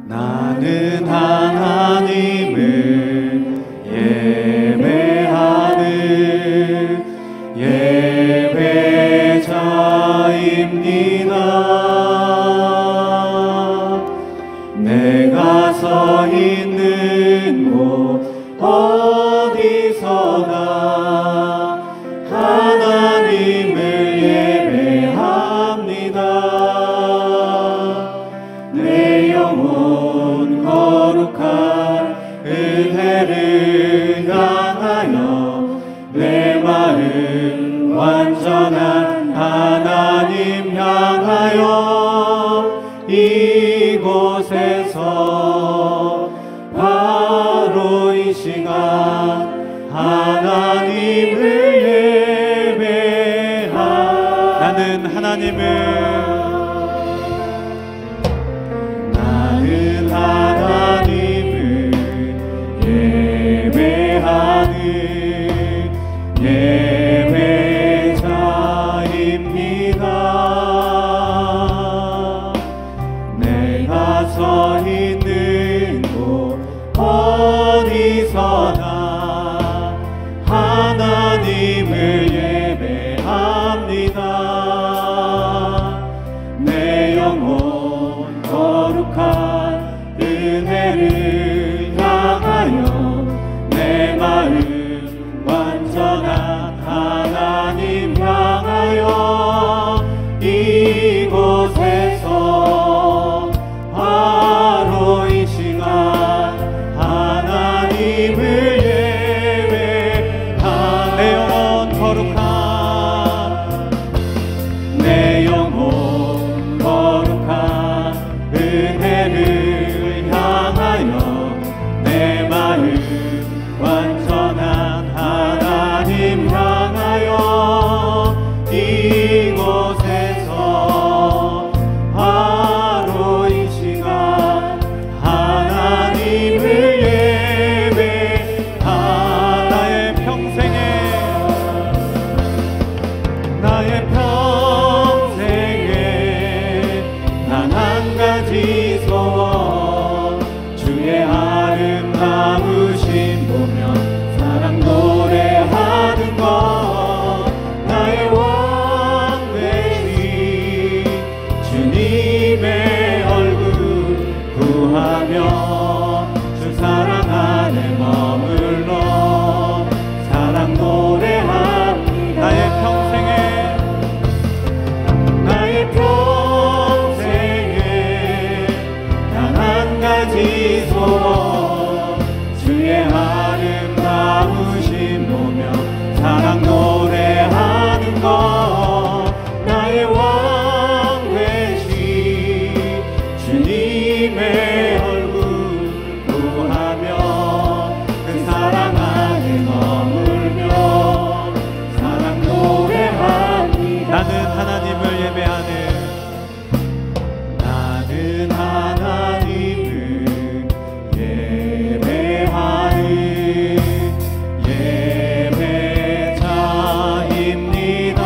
나는 하나님을 예배하는 예배자입니다. 내가 서 있는 곳 어디서나 하나님을 예배합니다. 내 영혼 거룩한 은혜를 향하여 내 마음 완전한 하나님 향하여 이곳에서 바로 이 시간 하나님을 예배하. 나는 하나님을 예배하는 예배자입니다. 내가 서 있는 곳 어디서나 하나님을 예배합니다. 내 영혼 거룩한 은혜를 향하여 내 마음 완전한 하나님 향하여 이곳에서 바로 이 시간 하나님을 예배하. 내 영혼 거룩한 내 영혼 거룩한 은혜를 향하여 내 마음 완전한 하나님 향하여 이곳에서 바로 이 시간 하나님을 예배하. 나의 평생에 단 한 가지 소원, 주의 아름다우신 보며 사랑 노래하는 것. 나의 왕 되신 주님의 얼굴 구하며 주 사랑 안에 머물러 사랑 노래합니다. 나의 평생에 단 한 가지 소원, 주의 아름다우신 보며 사랑 노래하는 것. 나의 왕 되신 주님의 얼굴 구하며 그 사랑 안에 머물며 사랑 노래합니다. 나는 하나님을 예배하는 예배자입니다.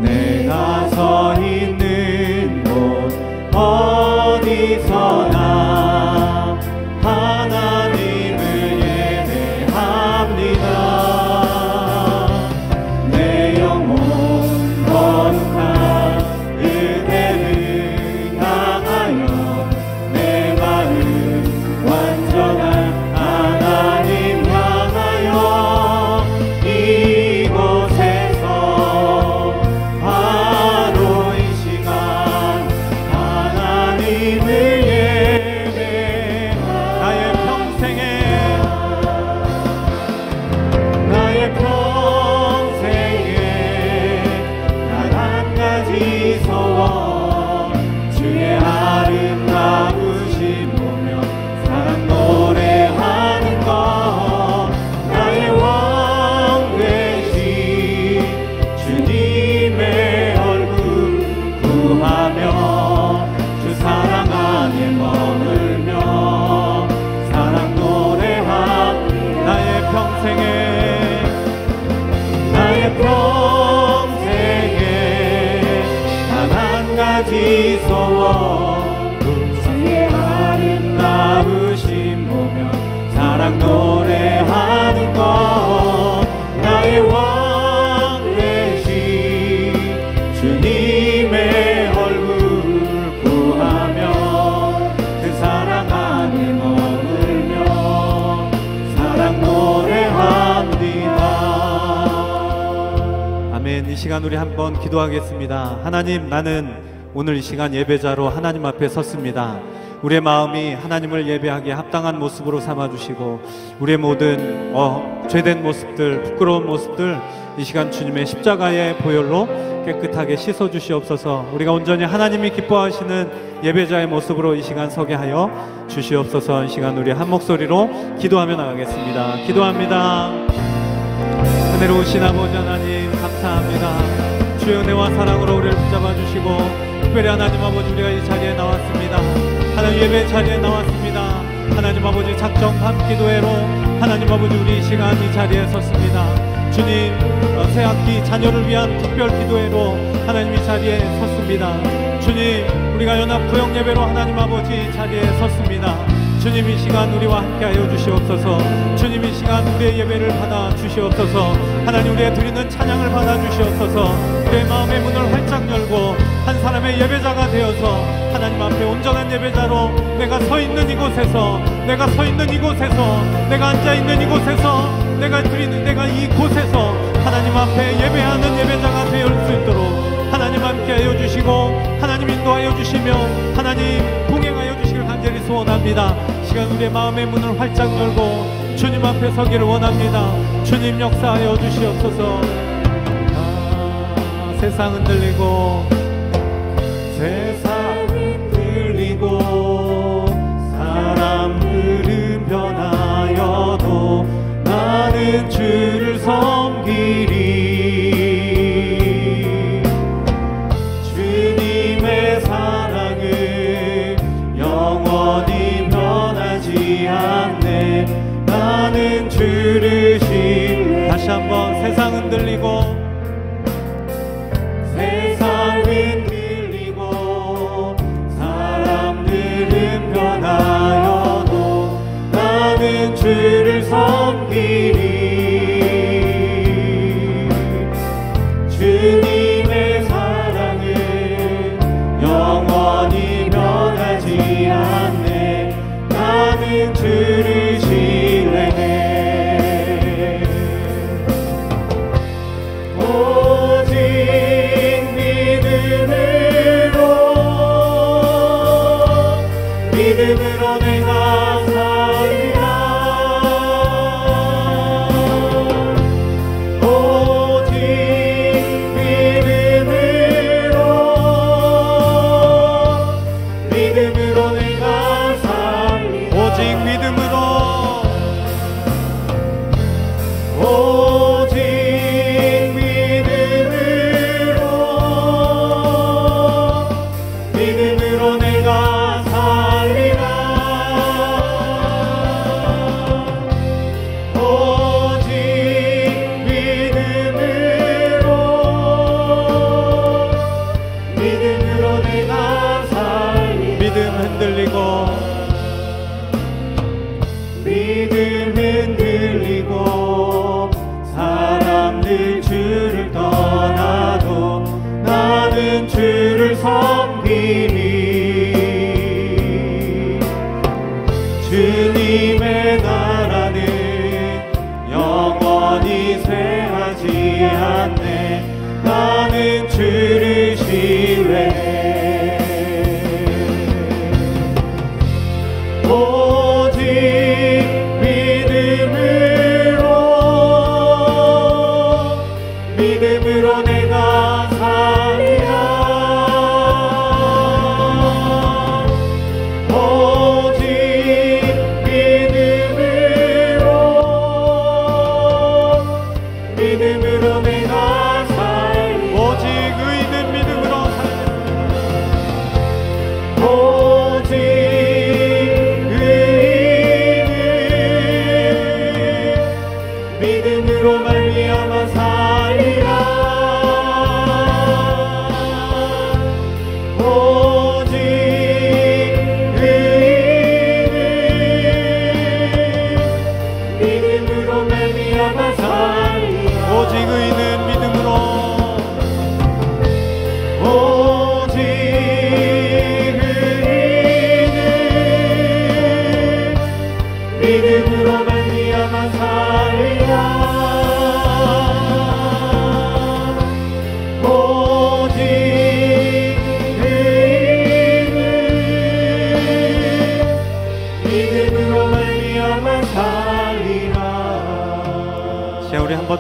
내가 서 있는 곳 어디서나 하나님을 예배합니다. 내 영혼 거룩한 은혜를 향하여 내 마음 완전한 하나님 향하여 이곳에서 바로 이 시간 하나님을 예배하는 지소워 주의 아름다우심 보며 사랑 노래하는 것 나의 왕 되신 주님의 얼굴 구하며 그 사랑 안에 머물며 사랑 노래합니다. 아멘. 이 시간 우리 한번 기도하겠습니다. 하나님, 나는 오늘 이 시간 예배자로 하나님 앞에 섰습니다. 우리의 마음이 하나님을 예배하기에 합당한 모습으로 삼아주시고 우리의 모든 죄된 모습들, 부끄러운 모습들 이 시간 주님의 십자가의 보혈로 깨끗하게 씻어주시옵소서. 우리가 온전히 하나님이 기뻐하시는 예배자의 모습으로 이 시간 서게 하여 주시옵소서. 이 시간 우리 한 목소리로 기도하며 나가겠습니다. 기도합니다. 은혜로우신 아버지 하나님 감사합니다. 주의 은혜와 사랑으로 우리를 붙잡아 주시고 특별히 하나님 아버지 우리가 이 자리에 나왔습니다. 하나님 예배 자리에 나왔습니다. 하나님 아버지 작정 밤기도회로 하나님 아버지 우리 이 시간 이 자리에 섰습니다. 주님 새학기 자녀를 위한 특별 기도회로 하나님 이 자리에 섰습니다. 주님 우리가 연합 구역 예배로 하나님 아버지 자리에 섰습니다. 주님 이 시간 우리와 함께하여 주시옵소서. 주님 이 시간 우리의 예배를 받아 주시옵소서. 하나님 우리의 드리는 찬양을 받아 주시옵소서. 우리의 마음의 문을 활짝 열고 한 사람의 예배자가 되어서 하나님 앞에 온전한 예배자로 내가 서 있는 이곳에서 내가 앉아 있는 이곳에서 내가 이곳에서 하나님 앞에 예배하는 예배자가 되어 수 있도록 하나님 함께하여 주시고 하나님 인도하여 주시며 하나님 동행하여 주시길 간절히 소원합니다. 시간 우리의 마음의 문을 활짝 열고 주님 앞에 서기를 원합니다. 주님 역사하여 주시옵소서. 세상 흔들리고 사람들은 변하여도 나는 주를 섬기리. 주님의 사랑은 영원히 변하지 않네. 나는 주를 신뢰. 다시 한번 세상 흔들리고 사람들은 변하여도 나는 주를 섬기리. 주님의 사랑은 영원히 변하지 않네. 나는 주를 신뢰해. 믿음으로 내가 살리라. 오직 믿음으로 내가 살리라. 오직 믿음으로 내가 살리라. 믿음 흔들리고 사람들 주를 떠나도 나는 주를 섬기리. 주님의 나라는 영원히 쇠하지 않네. 나는 주를 신뢰해. 오직 믿음으로 내가 살리라.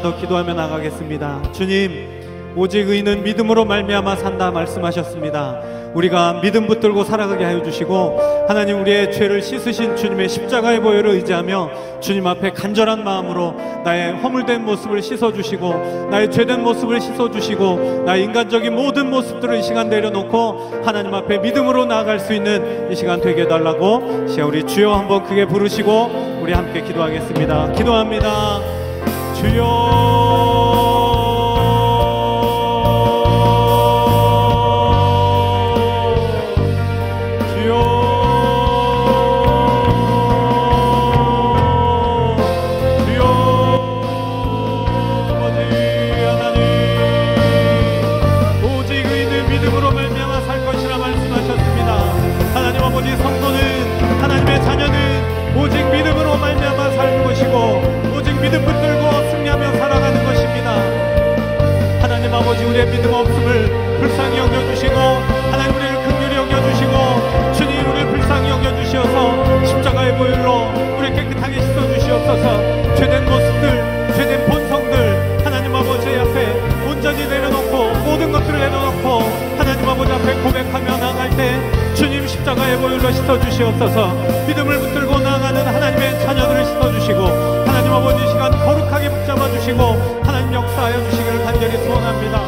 번 더 기도하며 나가겠습니다. 주님, 오직 의인은 믿음으로 말미암아 산다 말씀하셨습니다. 우리가 믿음 붙들고 살아가게 하여 주시고, 하나님, 우리의 죄를 씻으신 주님의 십자가의 보혈을 의지하며 주님 앞에 간절한 마음으로 나의 허물된 모습을 씻어주시고, 나의 죄된 모습을 씻어주시고, 나의 인간적인 모든 모습들을 이 시간 내려놓고 하나님 앞에 믿음으로 나아갈 수 있는 이 시간 되게 해달라고, 시간 우리 주여 한번 크게 부르시고 우리 함께 기도하겠습니다. 기도합니다. 주여, 오직 믿음으로 말미암아 살 것이고, 오직 믿음 붙들고 승리하며 살아가는 것입니다. 하나님 아버지, 우리의 믿음 없음을 불쌍히 여겨주시고, 하나님 우리를 긍휼히 여겨주시고, 주님 우리를 불쌍히 여겨주시어서 십자가의 보혈로 우리 깨끗하게 씻어주시옵소서. 죄된 모습들, 죄된 본성들 하나님 아버지 앞에 온전히 내려놓고, 모든 것들을 내려놓고 하나님 아버지 앞에 고백하며 나아갈 때 주님 십자가의 보혈로 씻어주시옵소서. 믿음을 붙들고 나아가는 하나님의 자녀들을 씻어주시고, 하나님 아버지 시간 거룩하게 붙잡아주시고 하나님 역사하여 주시기를 간절히 소원합니다.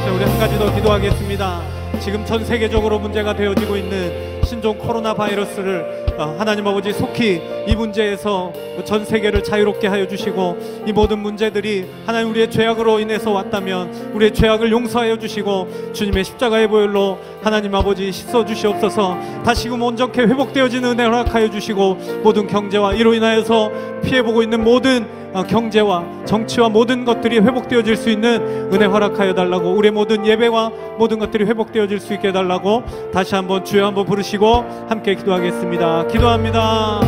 자, 우리 한 가지 더 기도하겠습니다. 지금 전 세계적으로 문제가 되어지고 있는 신종 코로나 바이러스를 하나님 아버지 속히 이 문제에서 전 세계를 자유롭게 하여 주시고, 이 모든 문제들이 하나님 우리의 죄악으로 인해서 왔다면 우리의 죄악을 용서하여 주시고, 주님의 십자가의 보혈로 하나님 아버지 씻어 주시옵소서. 다시금 온전케 회복되어지는 은혜 허락하여 주시고, 모든 경제와 이로 인하여서 피해보고 있는 모든 경제와 정치와 모든 것들이 회복되어질 수 있는 은혜 허락하여 달라고, 우리의 모든 예배와 모든 것들이 회복되어질 수 있게 해달라고 다시 한번 주여 한번 부르시고 함께 기도하겠습니다. 기도합니다.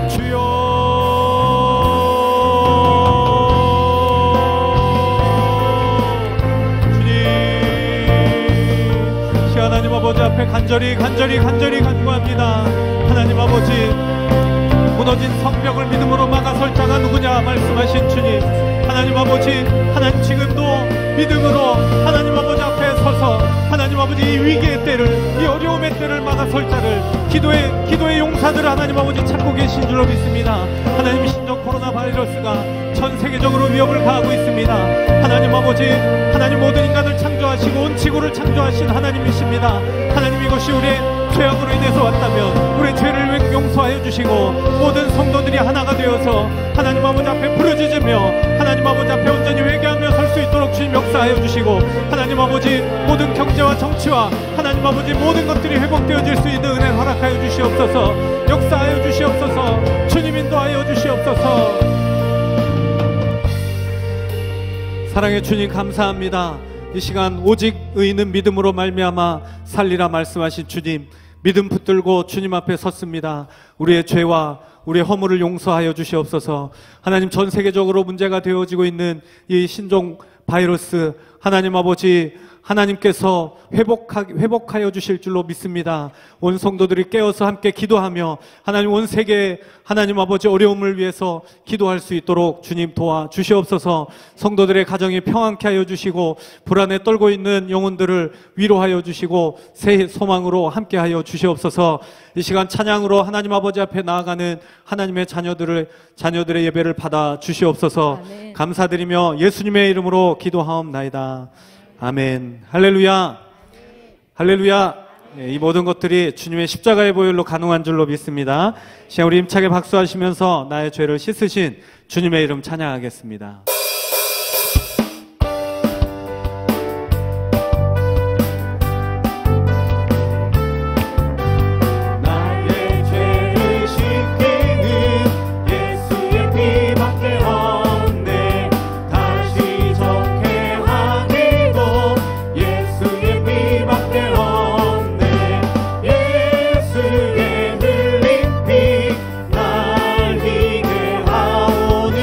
주여, 주님, 하나님 아버지 앞에 간절히 간구합니다. 하나님 아버지, 무너진 성벽을 믿음으로 막아설 자가 누구냐 말씀하신 주님, 하나님 아버지, 하나님 지금도 믿음으로 하나님 아버지 앞에 서서 하나님 아버지 이 위기의 때를, 이 어려움의 때를 막아설 자를, 기도의 용사들을 하나님 아버지 찾고 계신 줄로 믿습니다. 하나님, 신종 코로나 바이러스가 전 세계적으로 위협을 가하고 있습니다. 하나님 아버지, 하나님 모든 인간을 창조하시고 온 지구를 창조하신 하나님이십니다. 하나님, 이것이 우리의 죄악으로 인해서 왔다면 우리의 죄를 용서하여 주시고, 모든 성도들이 하나가 되어서 하나님 아버지 앞에 부르짖으며 하나님 아버지 앞에 온전히 회개하며 설 수 있도록 주님 역사하여 주시고, 하나님 아버지 모든 경제와 정치와 하나님 아버지 모든 것들이 회복되어질 수 있는 은혜 허락하여 주시옵소서. 역사하여 주시옵소서. 주님 인도하여 주시옵소서. 사랑의 주님, 감사합니다. 이 시간 오직 의인은 믿음으로 말미암아 살리라 말씀하신 주님, 믿음 붙들고 주님 앞에 섰습니다. 우리의 죄와 우리의 허물을 용서하여 주시옵소서. 하나님, 전 세계적으로 문제가 되어지고 있는 이 신종 바이러스, 하나님 아버지, 하나님께서 회복하여 주실 줄로 믿습니다. 온 성도들이 깨어서 함께 기도하며 하나님 온 세계 하나님 아버지 어려움을 위해서 기도할 수 있도록 주님 도와주시옵소서. 성도들의 가정이 평안케 하여 주시고, 불안에 떨고 있는 영혼들을 위로하여 주시고 새 소망으로 함께 하여 주시옵소서. 이 시간 찬양으로 하나님 아버지 앞에 나아가는 하나님의 자녀들의 예배를 받아 주시옵소서. 아멘. 감사드리며 예수님의 이름으로 기도하옵나이다. 아멘. 할렐루야. 할렐루야. 이 모든 것들이 주님의 십자가의 보혈로 가능한 줄로 믿습니다. 시간 우리 힘차게 박수하시면서 나의 죄를 씻으신 주님의 이름 찬양하겠습니다. 날 희게 하오니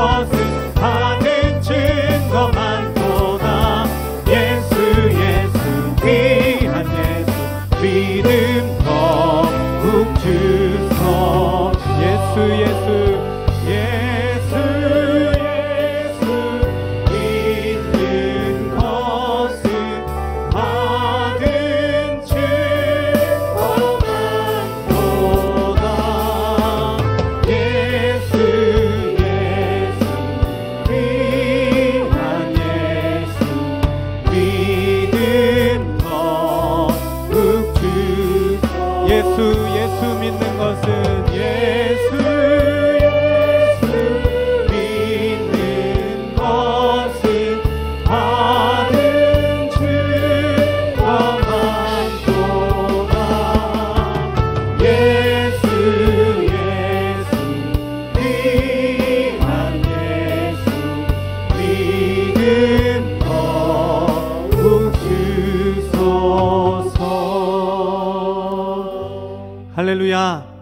것은 받은 증거 많도다. 예수 예수 귀한 예수 믿음 더욱 주소. 예수 예수 예수 예수 믿는 것은 받은 증거 많도다. 예수 예수 귀한 예수 믿음 더욱 주소. 예수 예수 믿는 것은 예수 예수 믿는 것은 받은 증거 많도다. 예수 예수 귀한 예수 믿음 더욱 주소서. 할렐루야.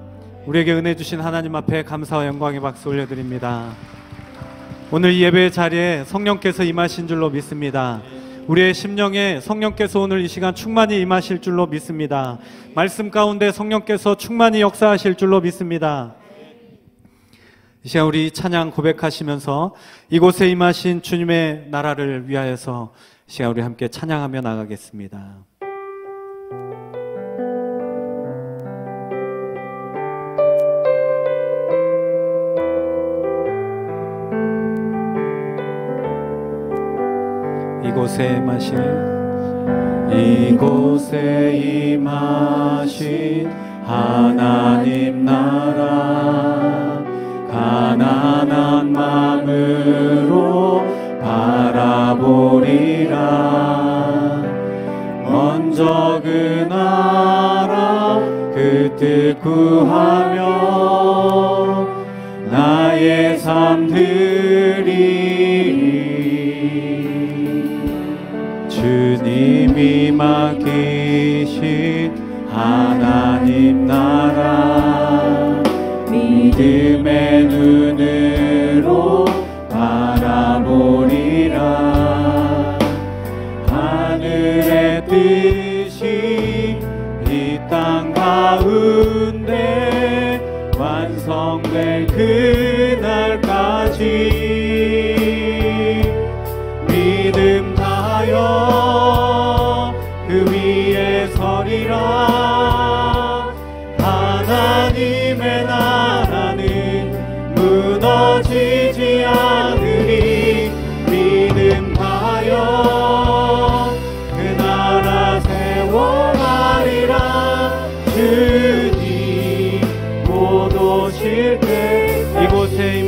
우리에게 은혜 주신 하나님 앞에 감사와 영광의 박수 올려드립니다. 오늘 이 예배 자리에 성령께서 임하신 줄로 믿습니다. 우리의 심령에 성령께서 오늘 이 시간 충만히 임하실 줄로 믿습니다. 말씀 가운데 성령께서 충만히 역사하실 줄로 믿습니다. 이 시간 우리 찬양 고백하시면서 이곳에 임하신 주님의 나라를 위하여서 이 시간 우리 함께 찬양하며 나가겠습니다. 이곳에 임하신 하나님 나라 가난한 마음으로 바라보리라. 먼저 그 나라 그 뜻 구하며 나의 삶 드리리. 주님이 맡기신 하나님 나라 믿음의 눈으로 바라보리라. 하늘의 뜻이 이 땅 가운데 완성될 그날까지 믿음 다하여 그 위에 서리라. 하나님의 나라는 무너지지 않으리. 믿음 다하여 그 나라 세워가리라. 주님 못 오실 때 이곳에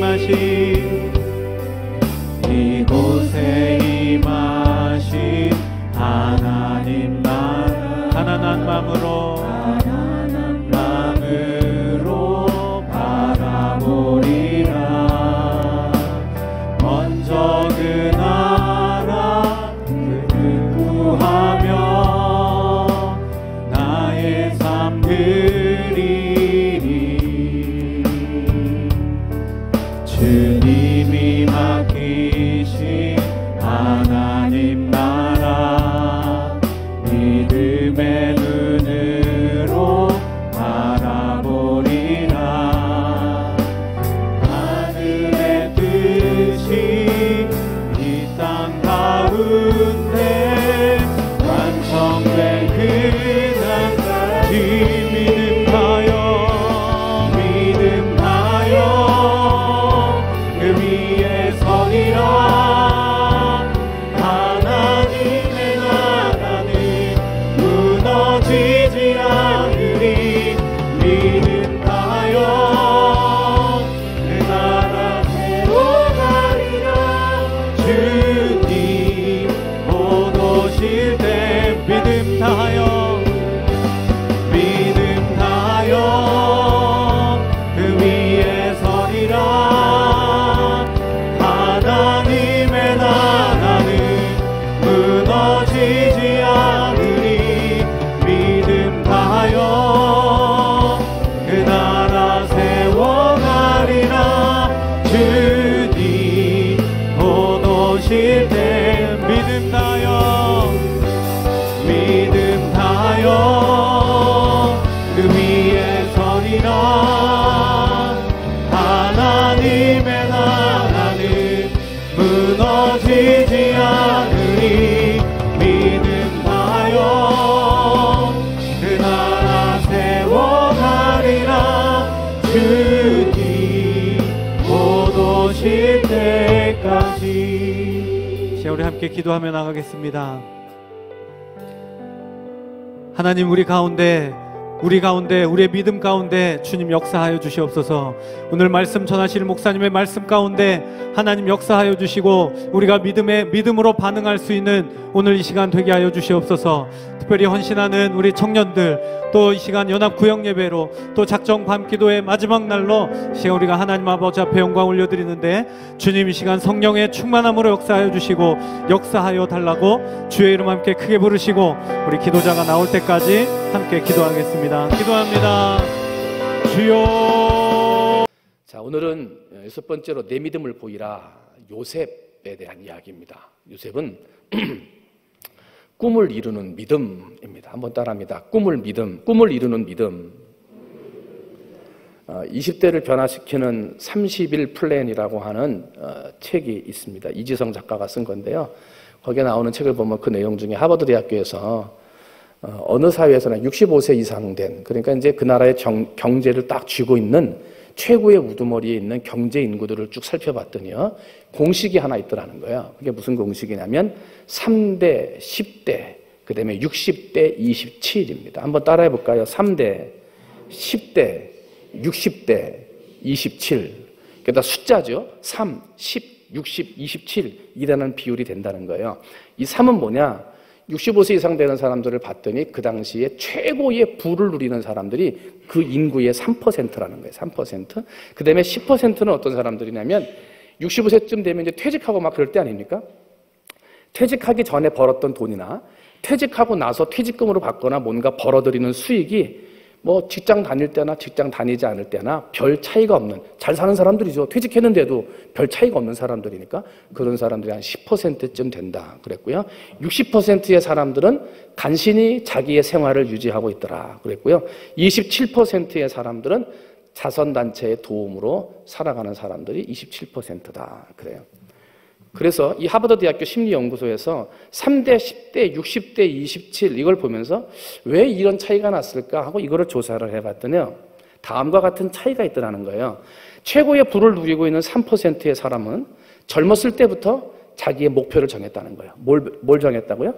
임하신 하나님 나라 가난한 마음으로 바라보리라. 먼저 그 나라 그 구하며 나의 삶 드리리. 주님이 맡기신 하나님 나라 믿음의 눈으로 바라보리라. 하늘의 뜻이 이 땅 가운데 완성될 그날까지 믿음 다하여 그 위에 서리라. 하나님 오실 때까지. 이제 우리 함께 기도하며 나가겠습니다. 하나님, 우리 가운데 우리의 믿음 가운데 주님 역사하여 주시옵소서. 오늘 말씀 전하실 목사님의 말씀 가운데 하나님 역사하여 주시고 우리가 믿음으로 반응할 수 있는 오늘 이 시간 되게 하여 주시옵소서. 특별히 헌신하는 우리 청년들, 또 이 시간 연합 구역 예배로, 또 작정 밤기도의 마지막 날로 이 시간 우리가 하나님 아버지 앞에 영광 올려드리는데, 주님 이 시간 성령의 충만함으로 역사하여 주시고 역사하여 달라고 주의 이름 함께 크게 부르시고 우리 기도자가 나올 때까지 함께 기도하겠습니다. 기도합니다. 주여. 자, 오늘은 여섯 번째로 내 믿음을 보이라, 요셉에 대한 이야기입니다. 요셉은 꿈을 이루는 믿음입니다. 한번 따라합니다. 꿈을 이루는 믿음. 20대를 변화시키는 30일 플랜이라고 하는 책이 있습니다. 이지성 작가가 쓴 건데요. 거기에 나오는 책을 보면 그 내용 중에 하버드 대학교에서 어느 사회에서나 65세 이상 된, 그러니까 이제 그 나라의 경제를 딱 쥐고 있는 최고의 우두머리에 있는 경제 인구들을 쭉 살펴봤더니요, 공식이 하나 있더라는 거예요. 그게 무슨 공식이냐면 3대 10대 그 다음에 60대 27입니다. 한번 따라해 볼까요? 3대 10대 60대 27. 그러니까 숫자죠. 3, 10, 60, 27이라는 비율이 된다는 거예요. 이 3은 뭐냐? 65세 이상 되는 사람들을 봤더니 그 당시에 최고의 부를 누리는 사람들이 그 인구의 3%라는 거예요. 3%. 그 다음에 10%는 어떤 사람들이냐면 65세쯤 되면 이제 퇴직하고 막 그럴 때 아닙니까? 퇴직하기 전에 벌었던 돈이나 퇴직하고 나서 퇴직금으로 받거나 뭔가 벌어들이는 수익이 뭐 직장 다닐 때나 직장 다니지 않을 때나 별 차이가 없는, 잘 사는 사람들이죠. 퇴직했는데도 별 차이가 없는 사람들이니까 그런 사람들이 한 10%쯤 된다 그랬고요. 60%의 사람들은 간신히 자기의 생활을 유지하고 있더라 그랬고요. 27%의 사람들은 자선단체의 도움으로 살아가는 사람들이 27%다 그래요. 그래서 이 하버드 대학교 심리연구소에서 3대, 10대, 60대, 27 이걸 보면서 왜 이런 차이가 났을까 하고 이거를 조사를 해봤더니요, 다음과 같은 차이가 있더라는 거예요. 최고의 부를 누리고 있는 3%의 사람은 젊었을 때부터 자기의 목표를 정했다는 거예요. 뭘 정했다고요?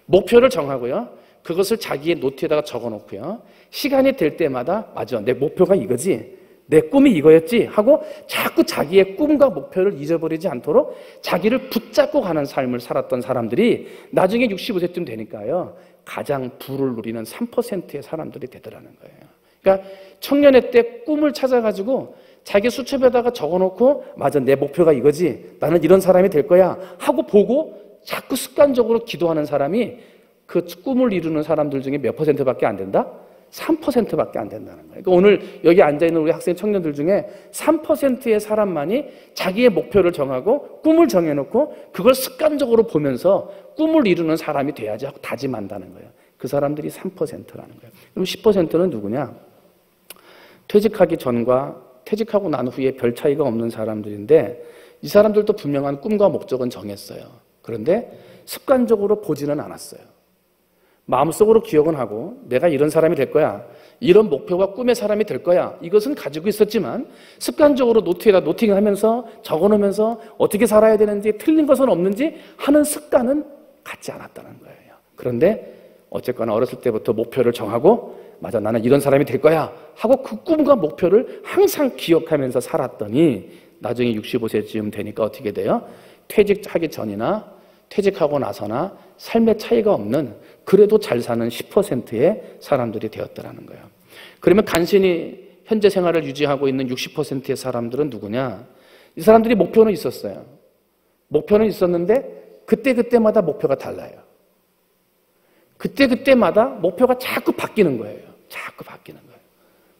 목표를 정하고요, 그것을 자기의 노트에다가 적어놓고요, 시간이 될 때마다 맞아, 내 목표가 이거지, 내 꿈이 이거였지 하고 자꾸 자기의 꿈과 목표를 잊어버리지 않도록 자기를 붙잡고 가는 삶을 살았던 사람들이 나중에 65세쯤 되니까요, 가장 부를 누리는 3%의 사람들이 되더라는 거예요. 그러니까 청년의 때 꿈을 찾아가지고 자기 수첩에다가 적어놓고 맞아, 내 목표가 이거지, 나는 이런 사람이 될 거야 하고 보고 자꾸 습관적으로 기도하는 사람이 그 꿈을 이루는 사람들 중에 몇 %밖에 안 된다? 3%밖에 안 된다는 거예요. 그러니까 오늘 여기 앉아있는 우리 학생 청년들 중에 3%의 사람만이 자기의 목표를 정하고 꿈을 정해놓고 그걸 습관적으로 보면서 꿈을 이루는 사람이 돼야지 하고 다짐한다는 거예요. 그 사람들이 3%라는 거예요. 그럼 10%는 누구냐? 퇴직하기 전과 퇴직하고 난 후에 별 차이가 없는 사람들인데, 이 사람들도 분명한 꿈과 목적은 정했어요. 그런데 습관적으로 보지는 않았어요. 마음속으로 기억은 하고 내가 이런 사람이 될 거야, 이런 목표와 꿈의 사람이 될 거야, 이것은 가지고 있었지만 습관적으로 노트에다 노팅하면서 적어놓으면서 어떻게 살아야 되는지, 틀린 것은 없는지 하는 습관은 갖지 않았다는 거예요. 그런데 어쨌거나 어렸을 때부터 목표를 정하고 맞아, 나는 이런 사람이 될 거야 하고 그 꿈과 목표를 항상 기억하면서 살았더니 나중에 65세쯤 되니까 어떻게 돼요? 퇴직하기 전이나 퇴직하고 나서나 삶의 차이가 없는, 그래도 잘 사는 10%의 사람들이 되었더라는 거예요. 그러면 간신히 현재 생활을 유지하고 있는 60%의 사람들은 누구냐? 이 사람들이 목표는 있었어요. 목표는 있었는데 그때마다 목표가 달라요. 그때마다 목표가 자꾸 바뀌는 거예요. 자꾸 바뀌는 거예요.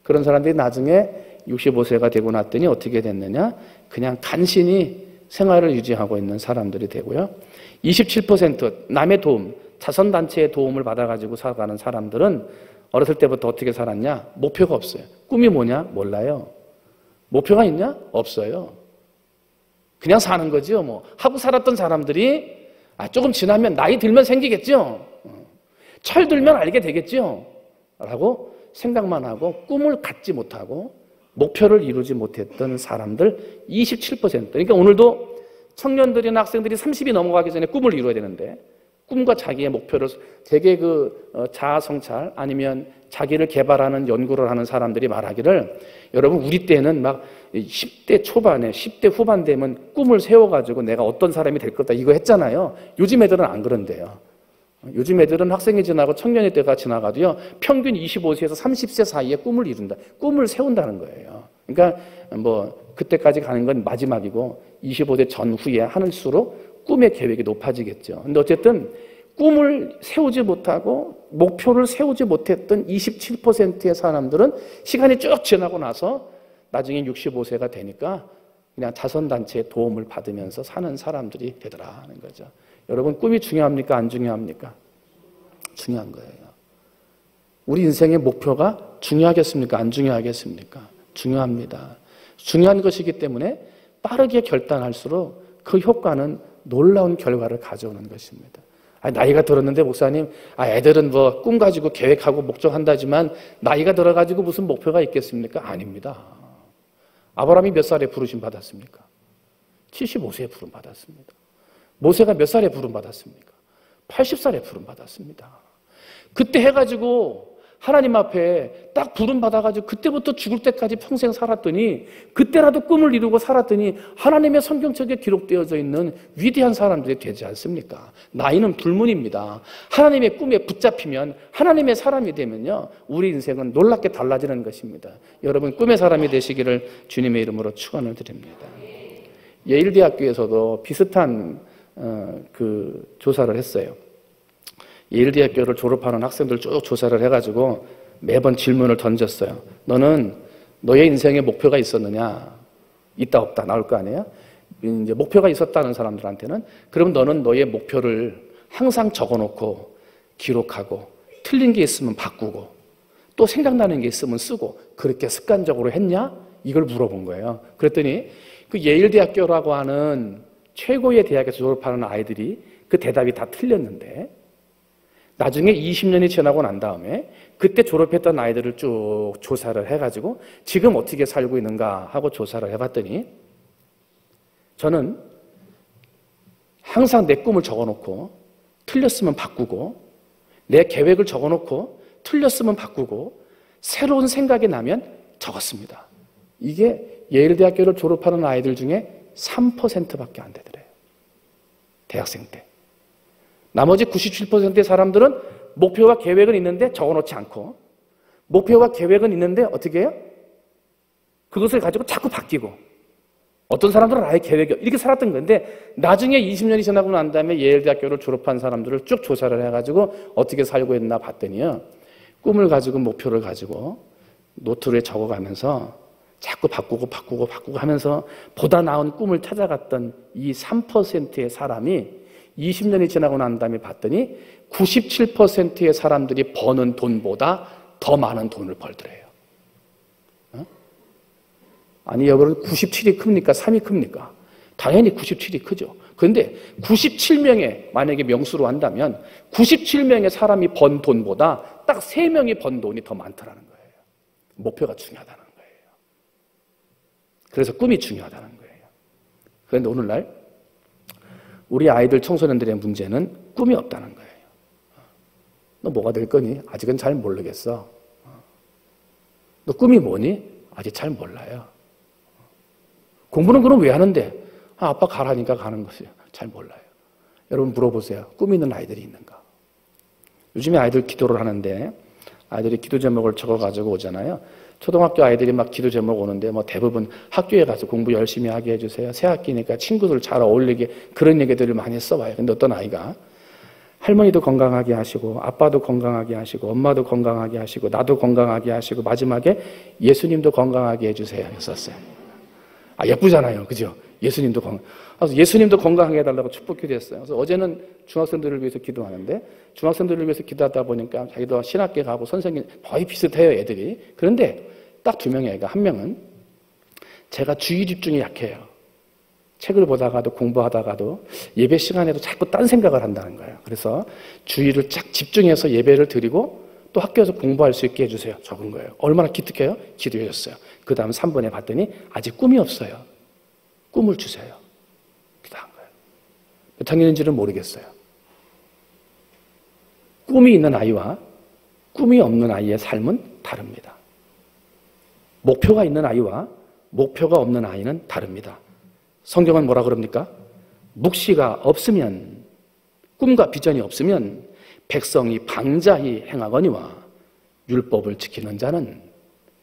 그런 사람들이 나중에 65세가 되고 났더니 어떻게 됐느냐? 그냥 간신히 생활을 유지하고 있는 사람들이 되고요. 27% 남의 도움, 자선단체의 도움을 받아가지고 살아가는 사람들은 어렸을 때부터 어떻게 살았냐? 목표가 없어요. 꿈이 뭐냐? 몰라요. 목표가 있냐? 없어요. 그냥 사는 거죠. 뭐 하고 살았던 사람들이 조금 지나면 나이 들면 생기겠죠. 철 들면 알게 되겠죠. 라고 생각만 하고 꿈을 갖지 못하고 목표를 이루지 못했던 사람들 27%. 그러니까 오늘도 청년들이나 학생들이 30이 넘어가기 전에 꿈을 이루어야 되는데 꿈과 자기의 목표를 되게 자아 성찰 아니면 자기를 개발하는 연구를 하는 사람들이 말하기를 여러분 우리 때는 막 10대 초반에 10대 후반 되면 꿈을 세워가지고 내가 어떤 사람이 될 거다 이거 했잖아요. 요즘 애들은 안 그런데요. 요즘 애들은 학생이 지나고 청년의 때가 지나가도요 평균 25세에서 30세 사이에 꿈을 이룬다. 꿈을 세운다는 거예요. 그러니까 뭐 그때까지 가는 건 마지막이고 25세 전후에 할수록 꿈의 계획이 높아지겠죠. 근데 어쨌든 꿈을 세우지 못하고 목표를 세우지 못했던 27%의 사람들은 시간이 쭉 지나고 나서 나중에 65세가 되니까 그냥 자선단체의 도움을 받으면서 사는 사람들이 되더라는 거죠. 여러분 꿈이 중요합니까? 안 중요합니까? 중요한 거예요. 우리 인생의 목표가 중요하겠습니까? 안 중요하겠습니까? 중요합니다. 중요한 것이기 때문에 빠르게 결단할수록 그 효과는 놀라운 결과를 가져오는 것입니다. 나이가 들었는데 목사님, 애들은 뭐 꿈 가지고 계획하고 목적한다지만 나이가 들어가지고 무슨 목표가 있겠습니까? 아닙니다. 아브라함이 몇 살에 부르심 받았습니까? 75세에 부름 받았습니다. 모세가 몇 살에 부름 받았습니까? 80살에 부름 받았습니다. 그때 해가지고 하나님 앞에 딱 부름 받아가지고 그때부터 죽을 때까지 평생 살았더니 그때라도 꿈을 이루고 살았더니 하나님의 성경책에 기록되어져 있는 위대한 사람들이 되지 않습니까? 나이는 불문입니다. 하나님의 꿈에 붙잡히면 하나님의 사람이 되면요 우리 인생은 놀랍게 달라지는 것입니다. 여러분 꿈의 사람이 되시기를 주님의 이름으로 축원을 드립니다. 예일대학교에서도 비슷한 조사를 했어요. 예일대학교를 졸업하는 학생들 쭉 조사를 해가지고 매번 질문을 던졌어요. 너는 너의 인생에 목표가 있었느냐? 있다 없다 나올 거 아니에요? 이제 목표가 있었다는 사람들한테는 그럼 너는 너의 목표를 항상 적어놓고 기록하고 틀린 게 있으면 바꾸고 또 생각나는 게 있으면 쓰고 그렇게 습관적으로 했냐? 이걸 물어본 거예요. 그랬더니 그 예일대학교라고 하는 최고의 대학에서 졸업하는 아이들이 그 대답이 다 틀렸는데 나중에 20년이 지나고 난 다음에 그때 졸업했던 아이들을 쭉 조사를 해가지고 지금 어떻게 살고 있는가 하고 조사를 해봤더니 저는 항상 내 꿈을 적어놓고 틀렸으면 바꾸고 내 계획을 적어놓고 틀렸으면 바꾸고 새로운 생각이 나면 적었습니다. 이게 예일대학교를 졸업하는 아이들 중에 3%밖에 안 되더래요. 대학생 때. 나머지 97%의 사람들은 목표와 계획은 있는데 적어놓지 않고 목표와 계획은 있는데 어떻게 해요? 그것을 가지고 자꾸 바뀌고 어떤 사람들은 아예 계획이 이렇게 살았던 건데 나중에 20년이 지나고 난 다음에 예일대학교를 졸업한 사람들을 쭉 조사를 해가지고 어떻게 살고 있나 봤더니요 꿈을 가지고 목표를 가지고 노트에 적어가면서 자꾸 바꾸고 하면서 보다 나은 꿈을 찾아갔던 이 3%의 사람이 20년이 지나고 난 다음에 봤더니 97%의 사람들이 버는 돈보다 더 많은 돈을 벌더래요. 아니 여러분 97이 큽니까? 3이 큽니까? 당연히 97이 크죠. 그런데 97명의 만약에 명수로 한다면 97명의 사람이 번 돈보다 딱 3명이 번 돈이 더 많다는 거예요. 목표가 중요하다는 거예요. 그래서 꿈이 중요하다는 거예요. 그런데 오늘날 우리 아이들 청소년들의 문제는 꿈이 없다는 거예요. 너 뭐가 될 거니? 아직은 잘 모르겠어. 너 꿈이 뭐니? 아직 잘 몰라요. 공부는 그럼 왜 하는데? 아빠 가라니까 가는 것이요. 잘 몰라요. 여러분 물어보세요. 꿈 있는 아이들이 있는가? 요즘에 아이들 기도를 하는데 아이들이 기도 제목을 적어가지고 오잖아요. 초등학교 아이들이 막 기도 제목 오는데 뭐 대부분 학교에 가서 공부 열심히 하게 해주세요. 새 학기니까 친구들 잘 어울리게 그런 얘기들을 많이 써봐요. 근데 어떤 아이가 할머니도 건강하게 하시고 아빠도 건강하게 하시고 엄마도 건강하게 하시고 나도 건강하게 하시고 마지막에 예수님도 건강하게 해주세요 썼어요. 예쁘잖아요. 그죠? 예수님도 그래서 예수님도 건강하게 해달라고 축복 기도했어요. 그래서 어제는 중학생들을 위해서 기도하는데 중학생들을 위해서 기도하다 보니까 자기도 신학교 가고 선생님 거의 비슷해요 애들이. 그런데 딱 2명의 애가 한 명은 제가 주의 집중이 약해요. 책을 보다가도 공부하다가도 예배 시간에도 자꾸 딴 생각을 한다는 거예요. 그래서 주의를 쫙 집중해서 예배를 드리고 또 학교에서 공부할 수 있게 해주세요. 적은 거예요. 얼마나 기특해요? 기도해 줬어요. 그 다음 3번에 봤더니 아직 꿈이 없어요. 꿈을 주세요. 기도한 거예요. 몇 학년인지는 모르겠어요. 꿈이 있는 아이와 꿈이 없는 아이의 삶은 다릅니다. 목표가 있는 아이와 목표가 없는 아이는 다릅니다. 성경은 뭐라 그럽니까? 묵시가 없으면, 꿈과 비전이 없으면 백성이 방자히 행하거니와 율법을 지키는 자는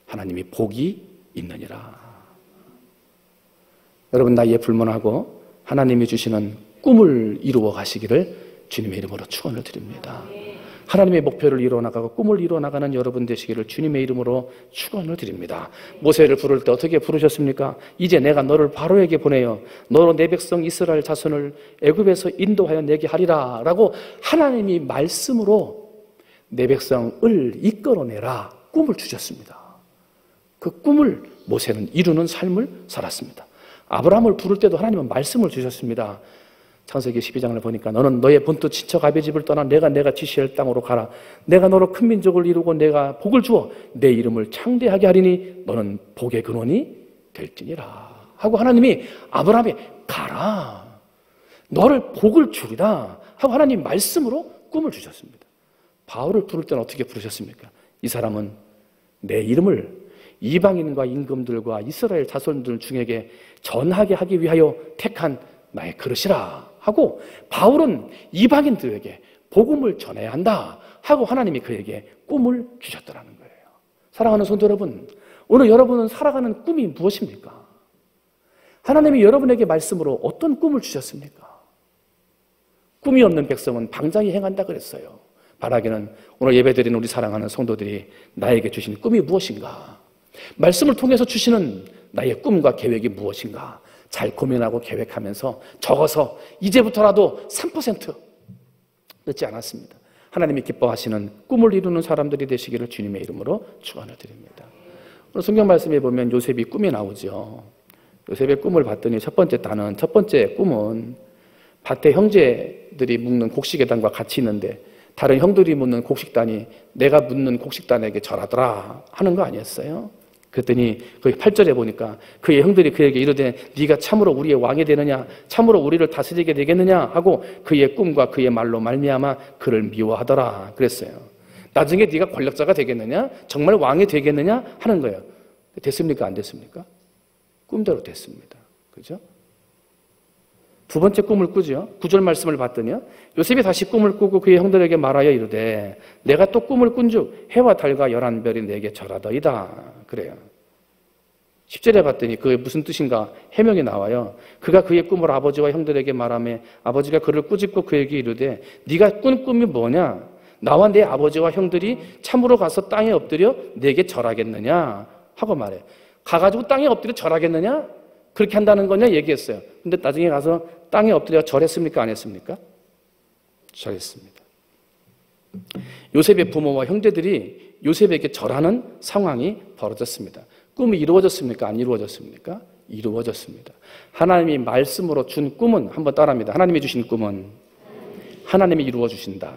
하나님이 복이 있느니라. 여러분, 나이에 불문하고 하나님이 주시는 꿈을 이루어 가시기를 주님의 이름으로 축원을 드립니다. 하나님의 목표를 이루어나가고 꿈을 이루어나가는 여러분 되시기를 주님의 이름으로 축원을 드립니다. 모세를 부를 때 어떻게 부르셨습니까? 이제 내가 너를 바로에게 보내어 너로 내 백성 이스라엘 자손을 애굽에서 인도하여 내게 하리라 라고 하나님이 말씀으로 내 백성을 이끌어내라 꿈을 주셨습니다. 그 꿈을 모세는 이루는 삶을 살았습니다. 아브라함을 부를 때도 하나님은 말씀을 주셨습니다. 창세기 12장을 보니까 너는 너의 본토 친척 아비 집을 떠나 내가 지시할 땅으로 가라. 내가 너로 큰 민족을 이루고 내가 복을 주어 내 이름을 창대하게 하리니 너는 복의 근원이 될지니라 하고 하나님이 아브라함에 가라. 너를 복을 주리라 하고 하나님 말씀으로 꿈을 주셨습니다. 바울을 부를 때는 어떻게 부르셨습니까? 이 사람은 내 이름을 이방인과 임금들과 이스라엘 자손들 중에게 전하게 하기 위하여 택한 나의 그릇이라 하고 바울은 이방인들에게 복음을 전해야 한다 하고 하나님이 그에게 꿈을 주셨더라는 거예요. 사랑하는 성도 여러분, 오늘 여러분은 살아가는 꿈이 무엇입니까? 하나님이 여러분에게 말씀으로 어떤 꿈을 주셨습니까? 꿈이 없는 백성은 방장히 행한다 그랬어요. 바라기는 오늘 예배드리는 우리 사랑하는 성도들이 나에게 주신 꿈이 무엇인가? 말씀을 통해서 주시는 나의 꿈과 계획이 무엇인가? 잘 고민하고 계획하면서 적어서 이제부터라도 3% 늦지 않았습니다. 하나님이 기뻐하시는 꿈을 이루는 사람들이 되시기를 주님의 이름으로 축원을 드립니다. 오늘 성경 말씀에 보면 요셉이 꿈이 나오죠. 요셉의 꿈을 봤더니 첫 번째 꿈은 밭에 형제들이 묵는 곡식의단과 같이 있는데 다른 형들이 묻는 곡식단이 내가 묻는 곡식단에게 절하더라 하는 거 아니었어요? 그랬더니 거기 8절에 보니까 그의 형들이 그에게 이르되 네가 참으로 우리의 왕이 되느냐 참으로 우리를 다스리게 되겠느냐 하고 그의 꿈과 그의 말로 말미암아 그를 미워하더라 그랬어요. 나중에 네가 권력자가 되겠느냐 정말 왕이 되겠느냐 하는 거예요. 됐습니까? 안 됐습니까? 꿈대로 됐습니다. 그죠? 두 번째 꿈을 꾸죠. 9절 말씀을 봤더니요. 요셉이 다시 꿈을 꾸고 그의 형들에게 말하여 이르되 내가 또 꿈을 꾼즉 해와 달과 11별이 내게 절하더이다. 그래요. 10절에 봤더니 그게 무슨 뜻인가 해명이 나와요. 그가 그의 꿈을 아버지와 형들에게 말하며 아버지가 그를 꾸짖고 그에게 이르되 네가 꾼 꿈이 뭐냐? 나와 내 아버지와 형들이 참으로 가서 땅에 엎드려 내게 절하겠느냐? 하고 말해. 가가지고 땅에 엎드려 절하겠느냐? 그렇게 한다는 거냐 얘기했어요. 근데 나중에 가서 땅에 엎드려 절했습니까? 안 했습니까? 절했습니다. 요셉의 부모와 형제들이 요셉에게 절하는 상황이 벌어졌습니다. 꿈이 이루어졌습니까? 안 이루어졌습니까? 이루어졌습니다. 하나님이 말씀으로 준 꿈은 한번 따라합니다. 하나님이 주신 꿈은 하나님이 이루어 주신다.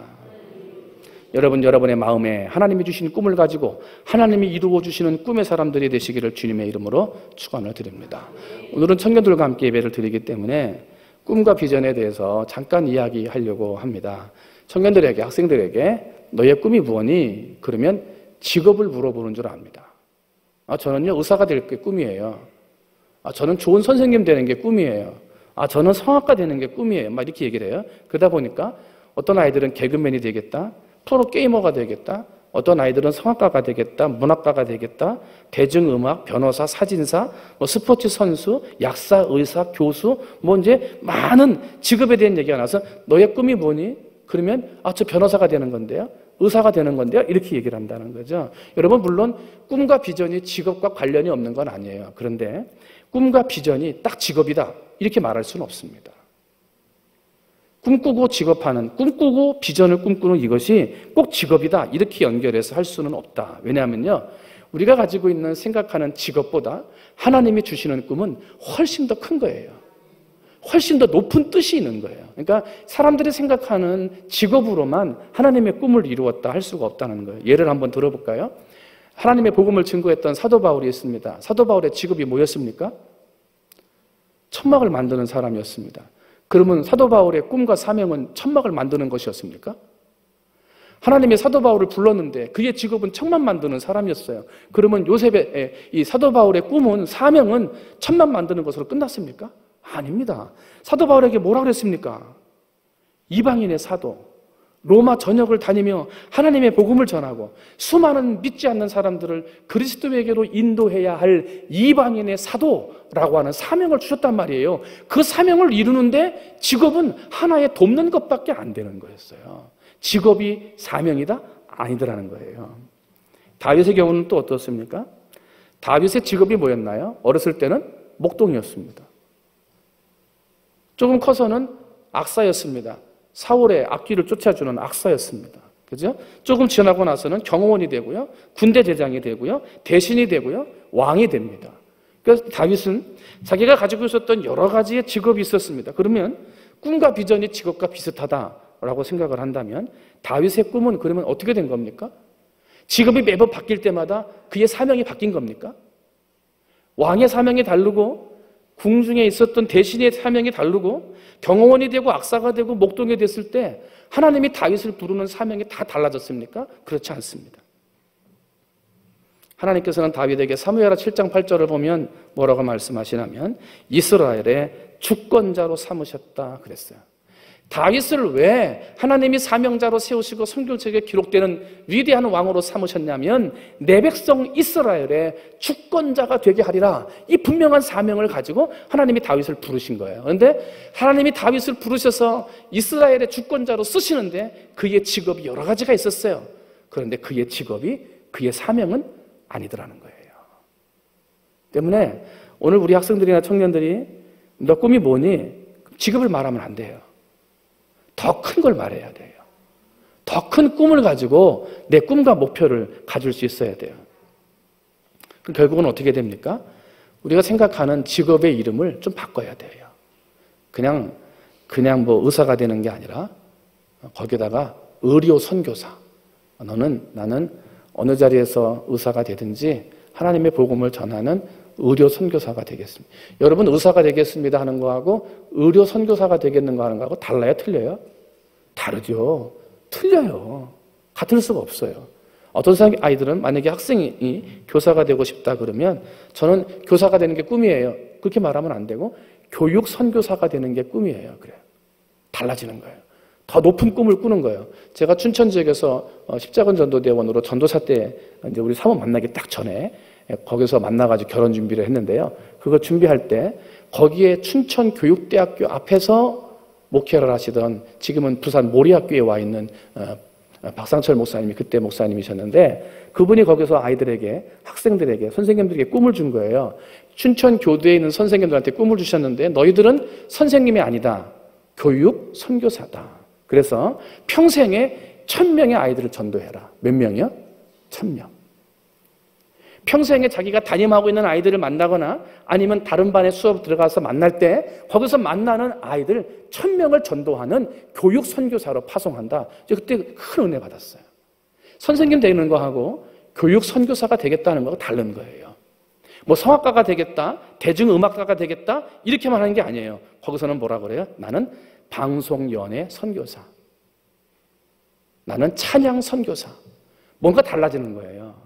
여러분, 여러분의 마음에 하나님이 주신 꿈을 가지고 하나님이 이루어 주시는 꿈의 사람들이 되시기를 주님의 이름으로 축원을 드립니다. 오늘은 청년들과 함께 예배를 드리기 때문에 꿈과 비전에 대해서 잠깐 이야기하려고 합니다. 청년들에게, 학생들에게 너의 꿈이 무엇니? 그러면 직업을 물어보는 줄 압니다. 저는요 의사가 될 게 꿈이에요. 저는 좋은 선생님 되는 게 꿈이에요. 저는 성악가 되는 게 꿈이에요. 막 이렇게 얘기를 해요. 그러다 보니까 어떤 아이들은 개그맨이 되겠다, 프로게이머가 되겠다, 어떤 아이들은 성악가가 되겠다, 문학가가 되겠다, 대중음악, 변호사, 사진사, 스포츠 선수, 약사, 의사, 교수, 이제 많은 직업에 대한 얘기가 나와서 너의 꿈이 뭐니? 그러면 저 변호사가 되는 건데요, 의사가 되는 건데요, 이렇게 얘기를 한다는 거죠. 여러분, 물론 꿈과 비전이 직업과 관련이 없는 건 아니에요. 그런데 꿈과 비전이 딱 직업이다 이렇게 말할 수는 없습니다. 꿈꾸고 직업하는, 꿈꾸고 비전을 꿈꾸는 이것이 꼭 직업이다 이렇게 연결해서 할 수는 없다. 왜냐하면요, 우리가 가지고 있는 생각하는 직업보다 하나님이 주시는 꿈은 훨씬 더 큰 거예요. 훨씬 더 높은 뜻이 있는 거예요. 그러니까 사람들이 생각하는 직업으로만 하나님의 꿈을 이루었다 할 수가 없다는 거예요. 예를 한번 들어볼까요? 하나님의 복음을 증거했던 사도 바울이 있습니다. 사도 바울의 직업이 뭐였습니까? 천막을 만드는 사람이었습니다. 그러면 사도 바울의 꿈과 사명은 천막을 만드는 것이었습니까? 하나님의 사도 바울을 불렀는데 그의 직업은 천막 만드는 사람이었어요. 그러면 요셉의 이 사도 바울의 꿈은 사명은 천막 만드는 것으로 끝났습니까? 아닙니다. 사도 바울에게 뭐라 그랬습니까? 이방인의 사도, 로마 전역을 다니며 하나님의 복음을 전하고 수많은 믿지 않는 사람들을 그리스도에게로 인도해야 할 이방인의 사도라고 하는 사명을 주셨단 말이에요. 그 사명을 이루는데 직업은 하나의 돕는 것밖에 안 되는 거였어요. 직업이 사명이다? 아니더라는 거예요. 다윗의 경우는 또 어떻습니까? 다윗의 직업이 뭐였나요? 어렸을 때는 목동이었습니다. 조금 커서는 악사였습니다. 사울의 앞길을 쫓아주는 악사였습니다. 그죠? 조금 지나고 나서는 경호원이 되고요, 군대 대장이 되고요, 대신이 되고요, 왕이 됩니다. 그래서 다윗은 자기가 가지고 있었던 여러 가지의 직업이 있었습니다. 그러면 꿈과 비전이 직업과 비슷하다라고 생각을 한다면 다윗의 꿈은 그러면 어떻게 된 겁니까? 직업이 매번 바뀔 때마다 그의 사명이 바뀐 겁니까? 왕의 사명이 다르고 궁중에 있었던 대신의 사명이 다르고 경호원이 되고 악사가 되고 목동이 됐을 때 하나님이 다윗을 부르는 사명이 다 달라졌습니까? 그렇지 않습니다. 하나님께서는 다윗에게 사무엘하 7장 8절을 보면 뭐라고 말씀하시냐면 이스라엘의 주권자로 삼으셨다 그랬어요. 다윗을 왜 하나님이 사명자로 세우시고 성경책에 기록되는 위대한 왕으로 삼으셨냐면 내 백성 이스라엘의 주권자가 되게 하리라, 이 분명한 사명을 가지고 하나님이 다윗을 부르신 거예요. 그런데 하나님이 다윗을 부르셔서 이스라엘의 주권자로 쓰시는데 그의 직업이 여러 가지가 있었어요. 그런데 그의 직업이 그의 사명은 아니더라는 거예요. 때문에 오늘 우리 학생들이나 청년들이 너 꿈이 뭐니? 직업을 말하면 안 돼요. 더 큰 걸 말해야 돼요. 더 큰 꿈을 가지고 내 꿈과 목표를 가질 수 있어야 돼요. 그럼 결국은 어떻게 됩니까? 우리가 생각하는 직업의 이름을 좀 바꿔야 돼요. 그냥 뭐 의사가 되는 게 아니라 거기다가 의료 선교사. 나는 어느 자리에서 의사가 되든지 하나님의 복음을 전하는 의료 선교사가 되겠습니다. 여러분 의사가 되겠습니다 하는 거하고 의료 선교사가 되겠는가 하는 거하고 달라요? 틀려요? 다르죠. 틀려요. 같을 수가 없어요. 어떤 아이들은 만약에 학생이 교사가 되고 싶다 그러면 저는 교사가 되는 게 꿈이에요. 그렇게 말하면 안 되고 교육 선교사가 되는 게 꿈이에요. 그래요. 달라지는 거예요. 더 높은 꿈을 꾸는 거예요. 제가 춘천 지역에서 십자군 전도대원으로 전도사 때 이제 우리 사모 만나기 딱 전에 거기서 만나가지고 결혼 준비를 했는데요. 그거 준비할 때 거기에 춘천교육대학교 앞에서 목회를 하시던 지금은 부산 모리학교에 와 있는 박상철 목사님이 그때 목사님이셨는데 그분이 거기서 아이들에게 학생들에게 선생님들에게 꿈을 준 거예요. 춘천교대에 있는 선생님들한테 꿈을 주셨는데 너희들은 선생님이 아니다. 교육 선교사다. 그래서 평생에 1000명의 아이들을 전도해라. 몇 명이요? 1000명. 평생에 자기가 담임하고 있는 아이들을 만나거나 아니면 다른 반에 수업 들어가서 만날 때 거기서 만나는 아이들 1000명을 전도하는 교육 선교사로 파송한다. 그때 큰 은혜 받았어요. 선생님 되는 거하고 교육 선교사가 되겠다는 거하고 다른 거예요. 뭐 성악가가 되겠다, 대중음악가가 되겠다 이렇게만 하는 게 아니에요. 거기서는 뭐라 그래요? 나는 방송연예 선교사, 나는 찬양 선교사. 뭔가 달라지는 거예요.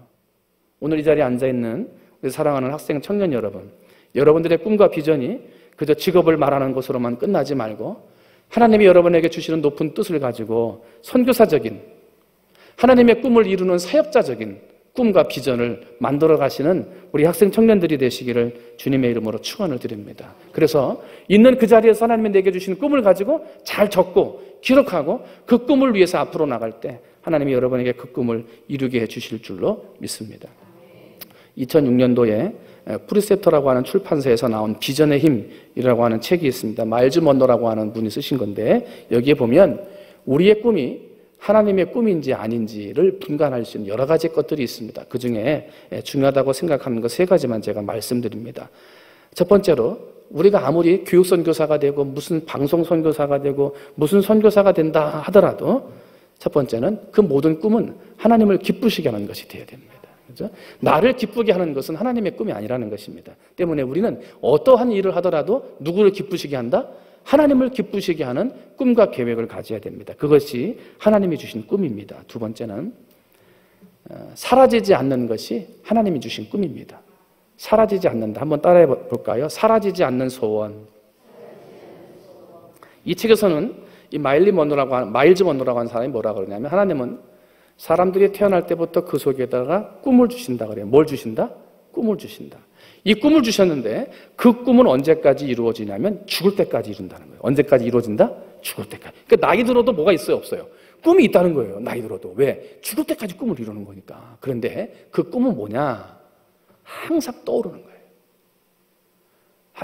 오늘 이 자리에 앉아있는 우리 사랑하는 학생 청년 여러분, 여러분들의 꿈과 비전이 그저 직업을 말하는 것으로만 끝나지 말고 하나님이 여러분에게 주시는 높은 뜻을 가지고 선교사적인 하나님의 꿈을 이루는 사역자적인 꿈과 비전을 만들어 가시는 우리 학생 청년들이 되시기를 주님의 이름으로 축원을 드립니다. 그래서 있는 그 자리에서 하나님이 내게 주신 꿈을 가지고 잘 적고 기록하고 그 꿈을 위해서 앞으로 나갈 때 하나님이 여러분에게 그 꿈을 이루게 해주실 줄로 믿습니다. 2006년도에 프리셉터라고 하는 출판사에서 나온 비전의 힘이라고 하는 책이 있습니다. 마일즈 먼로라고 하는 분이 쓰신 건데 여기에 보면 우리의 꿈이 하나님의 꿈인지 아닌지를 분간할 수 있는 여러 가지 것들이 있습니다. 그중에 중요하다고 생각하는 것 3가지만 제가 말씀드립니다. 첫 번째로 우리가 아무리 교육 선교사가 되고 무슨 방송 선교사가 되고 무슨 선교사가 된다 하더라도 첫 번째는 그 모든 꿈은 하나님을 기쁘시게 하는 것이 되어야 됩니다. 그렇죠? 나를 기쁘게 하는 것은 하나님의 꿈이 아니라는 것입니다. 때문에 우리는 어떠한 일을 하더라도 누구를 기쁘시게 한다? 하나님을 기쁘시게 하는 꿈과 계획을 가져야 됩니다. 그것이 하나님이 주신 꿈입니다. 두 번째는 사라지지 않는 것이 하나님이 주신 꿈입니다. 사라지지 않는다. 한번 따라해 볼까요? 사라지지 않는 소원. 이 책에서는 이 마일즈 먼로라고 하는 사람이 뭐라 그러냐면 하나님은 사람들이 태어날 때부터 그 속에다가 꿈을 주신다 그래요. 뭘 주신다? 꿈을 주신다. 이 꿈을 주셨는데 그 꿈은 언제까지 이루어지냐면 죽을 때까지 이룬다는 거예요. 언제까지 이루어진다? 죽을 때까지. 그러니까 나이 들어도 뭐가 있어요? 없어요? 꿈이 있다는 거예요. 나이 들어도. 왜? 죽을 때까지 꿈을 이루는 거니까. 그런데 그 꿈은 뭐냐? 항상 떠오르는 거예요.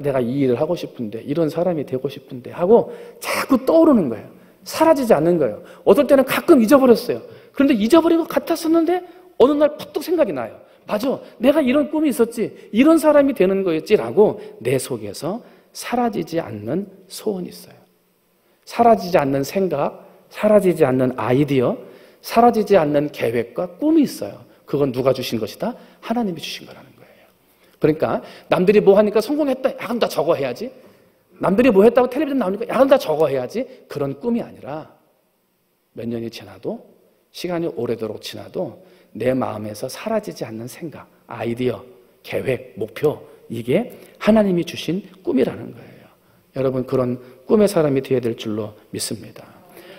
내가 이 일을 하고 싶은데, 이런 사람이 되고 싶은데 하고 자꾸 떠오르는 거예요. 사라지지 않는 거예요. 어떨 때는 가끔 잊어버렸어요. 그런데 잊어버린 것 같았었는데 어느 날 푸뚝 생각이 나요. 맞아, 내가 이런 꿈이 있었지, 이런 사람이 되는 거였지라고 내 속에서 사라지지 않는 소원이 있어요. 사라지지 않는 생각, 사라지지 않는 아이디어, 사라지지 않는 계획과 꿈이 있어요. 그건 누가 주신 것이다? 하나님이 주신 거라는 거예요. 그러니까 남들이 뭐 하니까 성공했다, 야 그럼 나 저거 해야지. 남들이 뭐 했다고 텔레비전 나오니까 야 그럼 나 저거 해야지. 그런 꿈이 아니라 몇 년이 지나도, 시간이 오래도록 지나도 내 마음에서 사라지지 않는 생각, 아이디어, 계획, 목표, 이게 하나님이 주신 꿈이라는 거예요. 여러분, 그런 꿈의 사람이 되어야 될 줄로 믿습니다.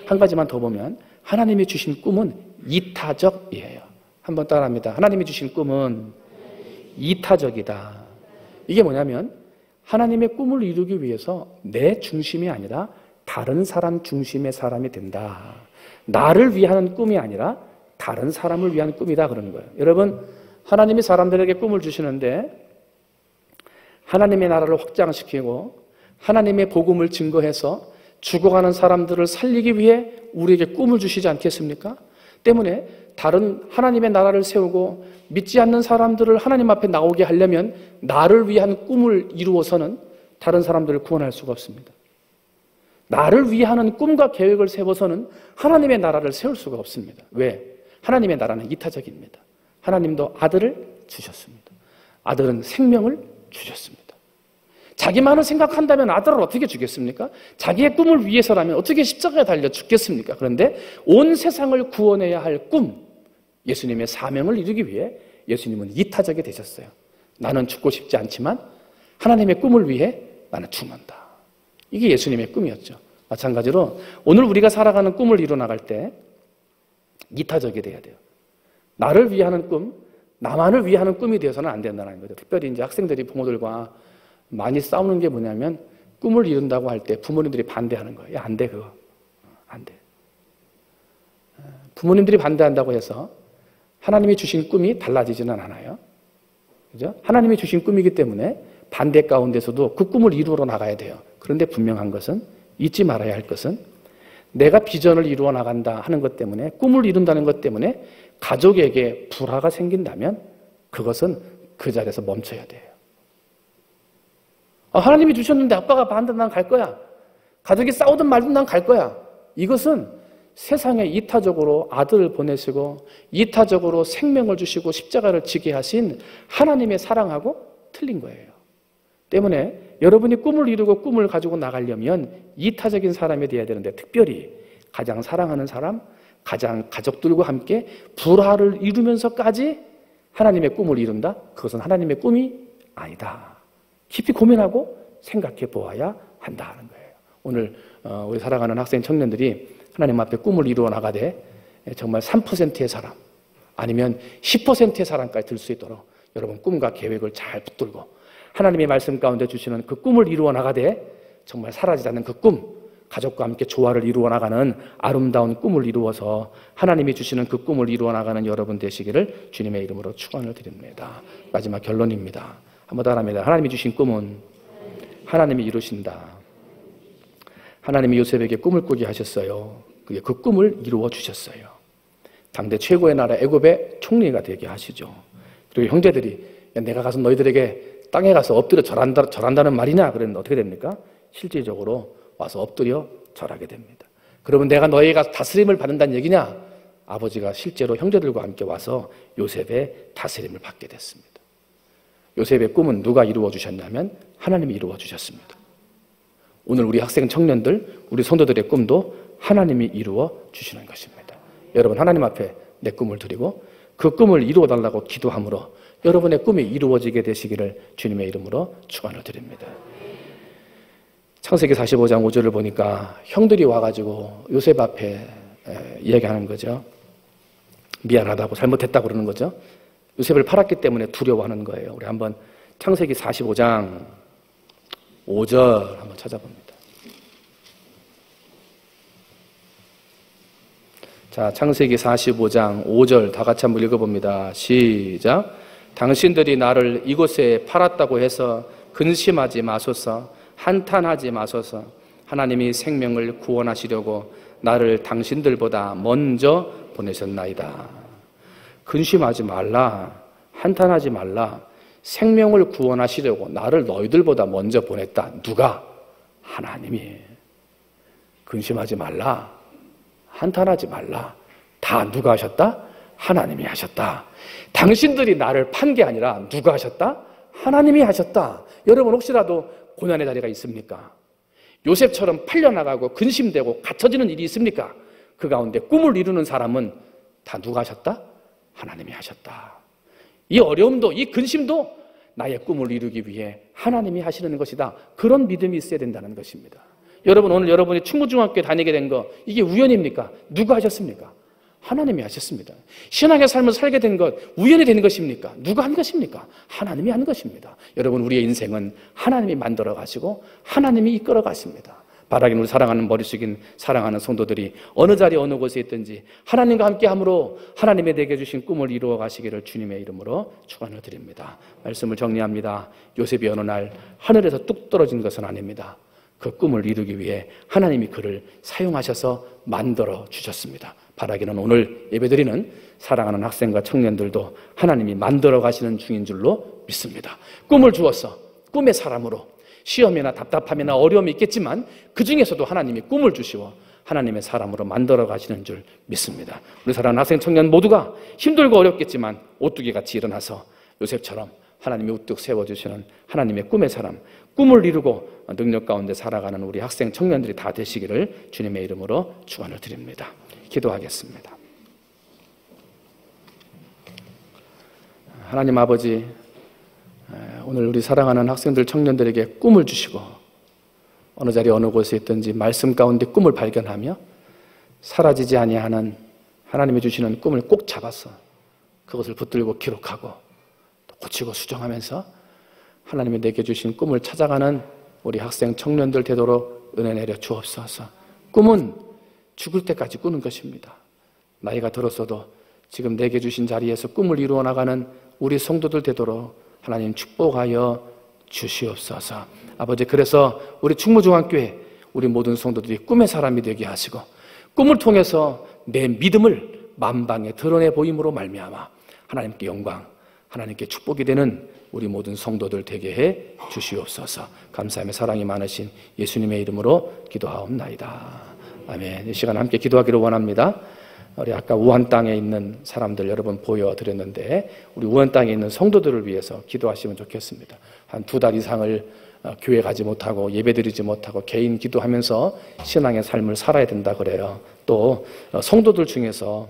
한 가지만 더 보면 하나님이 주신 꿈은 이타적이에요. 한번 따라합니다. 하나님이 주신 꿈은 이타적이다. 이게 뭐냐면 하나님의 꿈을 이루기 위해서 내 중심이 아니라 다른 사람 중심의 사람이 된다. 나를 위한 꿈이 아니라 다른 사람을 위한 꿈이다 그러는 거예요. 여러분, 하나님이 사람들에게 꿈을 주시는데 하나님의 나라를 확장시키고 하나님의 복음을 증거해서 죽어가는 사람들을 살리기 위해 우리에게 꿈을 주시지 않겠습니까? 때문에 다른 하나님의 나라를 세우고 믿지 않는 사람들을 하나님 앞에 나오게 하려면 나를 위한 꿈을 이루어서는 다른 사람들을 구원할 수가 없습니다. 나를 위하는 꿈과 계획을 세워서는 하나님의 나라를 세울 수가 없습니다. 왜? 하나님의 나라는 이타적입니다. 하나님도 아들을 주셨습니다. 아들은 생명을 주셨습니다. 자기만을 생각한다면 아들을 어떻게 주겠습니까? 자기의 꿈을 위해서라면 어떻게 십자가에 달려 죽겠습니까? 그런데 온 세상을 구원해야 할 꿈, 예수님의 사명을 이루기 위해 예수님은 이타적이 되셨어요. 나는 죽고 싶지 않지만 하나님의 꿈을 위해 나는 죽는다. 이게 예수님의 꿈이었죠. 마찬가지로 오늘 우리가 살아가는 꿈을 이루어나갈 때 이타적이 돼야 돼요. 나를 위하는 꿈, 나만을 위하는 꿈이 되어서는 안 된다는 거죠. 특별히 이제 학생들이 부모들과 많이 싸우는 게 뭐냐면 꿈을 이룬다고 할 때 부모님들이 반대하는 거예요. 야, 안 돼, 그거. 안 돼. 부모님들이 반대한다고 해서 하나님이 주신 꿈이 달라지지는 않아요. 그죠? 하나님이 주신 꿈이기 때문에 반대 가운데서도 그 꿈을 이루어 나가야 돼요. 그런데 분명한 것은, 잊지 말아야 할 것은, 내가 비전을 이루어 나간다 하는 것 때문에, 꿈을 이룬다는 것 때문에 가족에게 불화가 생긴다면 그것은 그 자리에서 멈춰야 돼요. 하나님이 주셨는데 아빠가 반대하면 난 갈 거야. 가족이 싸우든 말든 난 갈 거야. 이것은 세상에 이타적으로 아들을 보내시고 이타적으로 생명을 주시고 십자가를 지게 하신 하나님의 사랑하고 틀린 거예요. 때문에 여러분이 꿈을 이루고 꿈을 가지고 나가려면 이타적인 사람이 되어야 되는데, 특별히 가장 사랑하는 사람, 가장 가족들과 함께 불화를 이루면서까지 하나님의 꿈을 이룬다? 그것은 하나님의 꿈이 아니다. 깊이 고민하고 생각해 보아야 한다는 거예요. 오늘 우리 살아가는 학생 청년들이 하나님 앞에 꿈을 이루어 나가되 정말 3%의 사람, 아니면 10%의 사람까지 들 수 있도록 여러분 꿈과 계획을 잘 붙들고 하나님의 말씀 가운데 주시는 그 꿈을 이루어 나가되 정말 사라지지 않는 그 꿈, 가족과 함께 조화를 이루어 나가는 아름다운 꿈을 이루어서 하나님이 주시는 그 꿈을 이루어 나가는 여러분 되시기를 주님의 이름으로 축원을 드립니다. 마지막 결론입니다. 한번 더 합니다. 하나님이 주신 꿈은 하나님이 이루신다. 하나님이 요셉에게 꿈을 꾸게 하셨어요. 그게 그 꿈을 이루어 주셨어요. 당대 최고의 나라 애굽의 총리가 되게 하시죠. 그리고 형제들이, 야, 내가 가서 너희들에게 땅에 가서 엎드려 절한다는 말이냐? 그랬는데 어떻게 됩니까? 실질적으로 와서 엎드려 절하게 됩니다. 그러면 내가 너희가 다스림을 받는다는 얘기냐? 아버지가 실제로 형제들과 함께 와서 요셉의 다스림을 받게 됐습니다. 요셉의 꿈은 누가 이루어 주셨냐면 하나님이 이루어 주셨습니다. 오늘 우리 학생 청년들, 우리 성도들의 꿈도 하나님이 이루어 주시는 것입니다. 여러분, 하나님 앞에 내 꿈을 드리고 그 꿈을 이루어 달라고 기도함으로 여러분의 꿈이 이루어지게 되시기를 주님의 이름으로 축원을 드립니다. 창세기 45장 5절을 보니까 형들이 와가지고 요셉 앞에 이야기하는 거죠. 미안하다고, 잘못했다고 그러는 거죠. 요셉을 팔았기 때문에 두려워하는 거예요. 우리 한번 창세기 45장 5절 한번 찾아봅니다. 자, 창세기 45장 5절 다 같이 한번 읽어봅니다. 시작. 당신들이 나를 이곳에 팔았다고 해서 근심하지 마소서, 한탄하지 마소서. 하나님이 생명을 구원하시려고 나를 당신들보다 먼저 보내셨나이다. 근심하지 말라, 한탄하지 말라. 생명을 구원하시려고 나를 너희들보다 먼저 보냈다. 누가? 하나님이. 근심하지 말라, 한탄하지 말라. 다 누가 하셨다? 하나님이 하셨다. 당신들이 나를 판 게 아니라 누가 하셨다? 하나님이 하셨다. 여러분, 혹시라도 고난의 자리가 있습니까? 요셉처럼 팔려나가고 근심되고 갇혀지는 일이 있습니까? 그 가운데 꿈을 이루는 사람은 다 누가 하셨다? 하나님이 하셨다. 이 어려움도, 이 근심도 나의 꿈을 이루기 위해 하나님이 하시는 것이다. 그런 믿음이 있어야 된다는 것입니다. 여러분, 오늘 여러분이 충무중학교에 다니게 된 거, 이게 우연입니까? 누가 하셨습니까? 하나님이 하셨습니다. 신앙의 삶을 살게 된 것, 우연이 된 것입니까? 누가 한 것입니까? 하나님이 한 것입니다. 여러분, 우리의 인생은 하나님이 만들어 가시고 하나님이 이끌어 가십니다. 바라긴 우리 사랑하는 머리 숙인 사랑하는 성도들이 어느 자리 어느 곳에 있든지 하나님과 함께함으로 하나님의 내게 주신 꿈을 이루어 가시기를 주님의 이름으로 축원을 드립니다. 말씀을 정리합니다. 요셉이 어느 날 하늘에서 뚝 떨어진 것은 아닙니다. 그 꿈을 이루기 위해 하나님이 그를 사용하셔서 만들어 주셨습니다. 바라기는 오늘 예배드리는 사랑하는 학생과 청년들도 하나님이 만들어 가시는 중인 줄로 믿습니다. 꿈을 주어서 꿈의 사람으로, 시험이나 답답함이나 어려움이 있겠지만 그 중에서도 하나님이 꿈을 주시고 하나님의 사람으로 만들어 가시는 줄 믿습니다. 우리 사랑하는 학생 청년 모두가 힘들고 어렵겠지만 오뚜기같이 일어나서 요셉처럼 하나님이 우뚝 세워주시는 하나님의 꿈의 사람, 꿈을 이루고 능력 가운데 살아가는 우리 학생 청년들이 다 되시기를 주님의 이름으로 축원을 드립니다. 기도하겠습니다. 하나님 아버지, 오늘 우리 사랑하는 학생들 청년들에게 꿈을 주시고 어느 자리 어느 곳에 있든지 말씀 가운데 꿈을 발견하며 사라지지 아니하는 하나님이 주시는 꿈을 꼭 잡아서 그것을 붙들고 기록하고 또 고치고 수정하면서 하나님이 내게 주신 꿈을 찾아가는 우리 학생 청년들 되도록 은혜 내려 주옵소서. 꿈은 죽을 때까지 꾸는 것입니다. 나이가 들었어도 지금 내게 주신 자리에서 꿈을 이루어 나가는 우리 성도들 되도록 하나님 축복하여 주시옵소서. 아버지, 그래서 우리 충무중학교에 우리 모든 성도들이 꿈의 사람이 되게 하시고 꿈을 통해서 내 믿음을 만방에 드러내 보임으로 말미암아 하나님께 영광, 하나님께 축복이 되는 우리 모든 성도들 되게 해 주시옵소서. 감사하며 사랑이 많으신 예수님의 이름으로 기도하옵나이다. 아멘. 이 시간 함께 기도하기를 원합니다. 우리 아까 우한 땅에 있는 사람들 여러분 보여드렸는데 우리 우한 땅에 있는 성도들을 위해서 기도하시면 좋겠습니다. 한 2달 이상을 교회 가지 못하고 예배드리지 못하고 개인 기도하면서 신앙의 삶을 살아야 된다 그래요. 또 성도들 중에서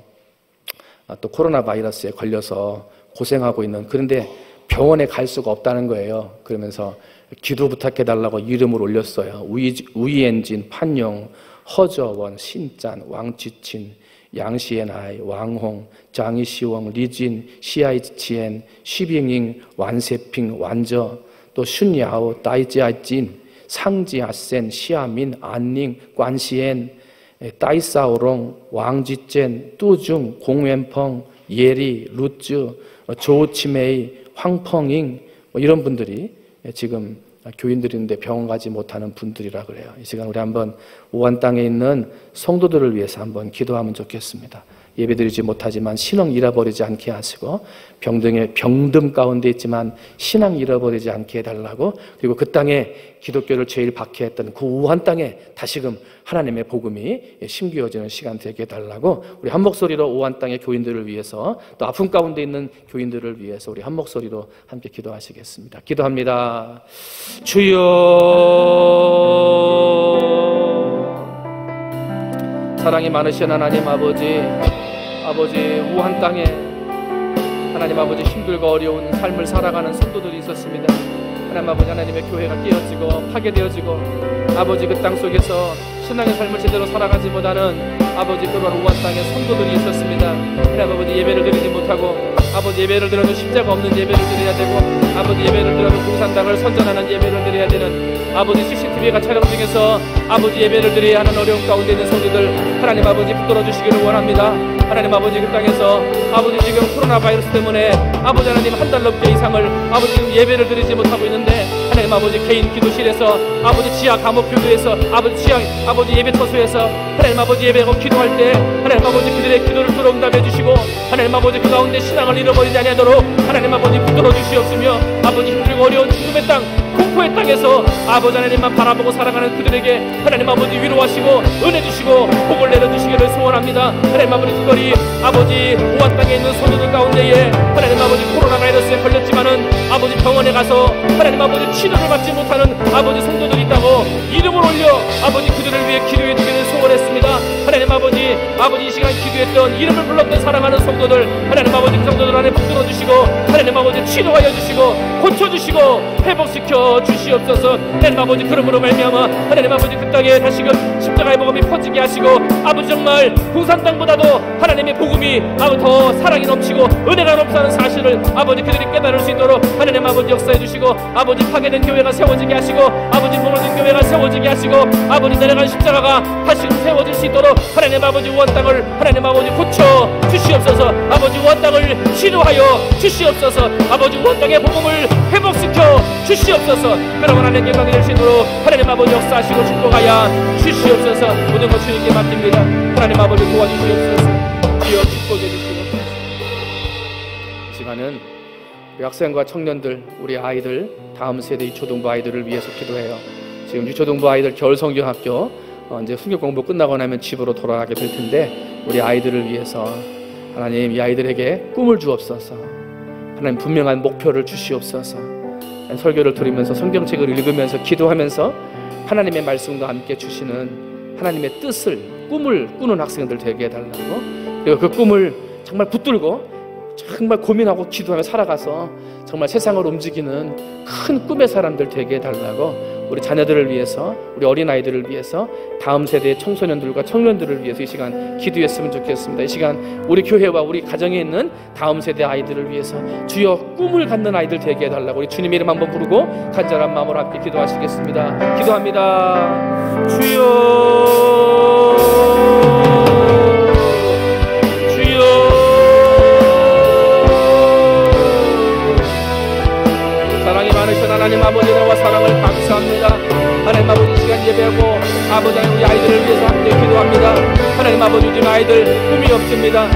또 코로나 바이러스에 걸려서 고생하고 있는, 그런데 병원에 갈 수가 없다는 거예요. 그러면서 기도 부탁해달라고 이름을 올렸어요. 우이엔진, 판용, 허저원, 신짠, 왕치친, 양시엔아이, 왕홍, 장이시웡, 리진, 시아이치엔, 시빙잉, 완세핑, 완저, 또 슌야오, 다이지아찐, 상지아센, 시아민, 안닝, 관시엔, 따이사오롱, 왕지젠, 뚜중, 공웬펑, 예리, 루쯔, 조치메이, 황펑잉, 이런 분들이 지금 교인들인데 병원 가지 못하는 분들이라 그래요. 이 시간 우리 한번 우한 땅에 있는 성도들을 위해서 한번 기도하면 좋겠습니다. 예배드리지 못하지만 신앙 잃어버리지 않게 하시고 병든 가운데 있지만 신앙 잃어버리지 않게 해달라고, 그리고 그 땅에 기독교를 제일 박해했던 그 우한 땅에 다시금 하나님의 복음이 심기어지는 시간 되게 해달라고, 우리 한 목소리로 우한 땅의 교인들을 위해서, 또 아픔 가운데 있는 교인들을 위해서 우리 한 목소리로 함께 기도하시겠습니다. 기도합니다. 주여, 사랑이 많으신 하나님 아버지, 우한 땅에 하나님 아버지 힘들고 어려운 삶을 살아가는 성도들이 있었습니다. 하나님 아버지, 하나님의 교회가 깨어지고 파괴되어지고 아버지 그 땅 속에서 신앙의 삶을 제대로 살아가지 못하는 아버지 그런 우한 땅의 성도들이 있었습니다. 하나님 아버지, 예배를 드리지 못하고 아버지 예배를 드려도 십자가 없는 예배를 드려야 되고, 아버지 예배를 드려도 공산당을 선전하는 예배를 드려야 되는, 아버지 CCTV가 촬영 중에서 아버지 예배를 드려야 하는 어려움 가운데 있는 성도들 하나님 아버지 붙들어 주시기를 원합니다. 하나님 아버지 그 땅에서 아버지 지금 코로나 바이러스 때문에 아버지 하나님 한 달 넘게 이상을 아버지 지금 예배를 드리지 못하고 있는데, 하나님 아버지 개인 기도실에서 아버지 지하 감옥 교도에서 아버지 예배 처소에서 하나님 아버지 예배하고 기도할 때 하나님 아버지 그들의 기도를 들어응답해 주시고, 하나님 아버지 그 가운데 신앙을 잃어버리지 아니하도록 하나님 아버지 붙들어 주시옵으며, 아버지 힘들고 어려운 죽음의 땅 공포의 땅에서 아버지 하나님만 바라보고 살아가는 그들에게 하나님 아버지 위로하시고 은혜 주시고 복을 내려주시기를 소원합니다. 하나님 아버지, 특별히 아버지 우한 땅에 있는 성도들 가운데에 하나님 아버지 코로나 바이러스에 걸렸지만은 아버지 병원에 가서 하나님 아버지 치료를 받지 못하는 아버지 성도들이 있다고 이름을 올려 아버지 그들을 위해 기도해 주기를 소원했습니다. 하나님 아버지 이 시간 기도했던 이름을 불렀던 사랑하는 성도들 하나님 아버지 그 성도들 안에 붙들어 주시고 하나님 아버지 치료하여 주시고 고쳐 주시고 회복시켜 주시옵소서. 하나님 아버지, 그러므로 말미암아 하나님 아버지 그 땅에 다시금 십자가의 복음이 퍼지게 하시고, 아버지 정말 공산당보다도 하나님의 복음이 더 사랑이 넘치고 은혜가 넘치는 사실을 아버지 그들이 깨달을 수 있도록 하나님 아버지 역사해 주시고, 아버지 파괴된 교회가 세워지게 하시고, 아버지 무너진 교회가 세워지게 하시고, 아버지 내려간 십자가가 다시금 세워질 수 있도록 하나님 아버지 우한 땅을 하나님 아버지 고쳐 주시옵소서. 아버지 우한 땅을 치료하여 주시옵소서. 아버지 우한 땅의 복음을 회복시켜 주시옵소서. 그러면 하나님 영광이 될 수 있도록 하나님 아버지 역사하시고 축복하여 주시옵소서. 모든 것 주님께 맡깁니다. 하나님 아버지 도와주시옵소서. 주여 축복해 주시옵소서. 이 시간은 우리 학생과 청년들, 우리 아이들, 다음 세대 유초등부 아이들을 위해서 기도해요. 지금 유초등부 아이들 겨울 성경학교 이제 성경 공부 끝나고 나면 집으로 돌아가게 될 텐데, 우리 아이들을 위해서 하나님 이 아이들에게 꿈을 주옵소서. 하나님 분명한 목표를 주시옵소서. 설교를 들으면서 성경책을 읽으면서 기도하면서 하나님의 말씀과 함께 주시는 하나님의 뜻을, 꿈을 꾸는 학생들 되게 해달라고, 그리고 그 꿈을 정말 붙들고 정말 고민하고 기도하며 살아가서 정말 세상을 움직이는 큰 꿈의 사람들 되게 해달라고, 우리 자녀들을 위해서, 우리 어린아이들을 위해서, 다음 세대의 청소년들과 청년들을 위해서 이 시간 기도했으면 좋겠습니다. 이 시간 우리 교회와 우리 가정에 있는 다음 세대 아이들을 위해서 주여 꿈을 갖는 아이들 되게 해달라고 우리 주님의 이름 한번 부르고 간절한 마음으로 함께 기도하시겠습니다. 기도합니다. 주여, 하나님 아버지, 나와 사랑을 감사합니다. 하나님 아버지, 시간 예배하고 아버지 우리 아이들을 위해서 함께 기도합니다. 하나님 아버지, 우리 아이들 꿈이 없습니다.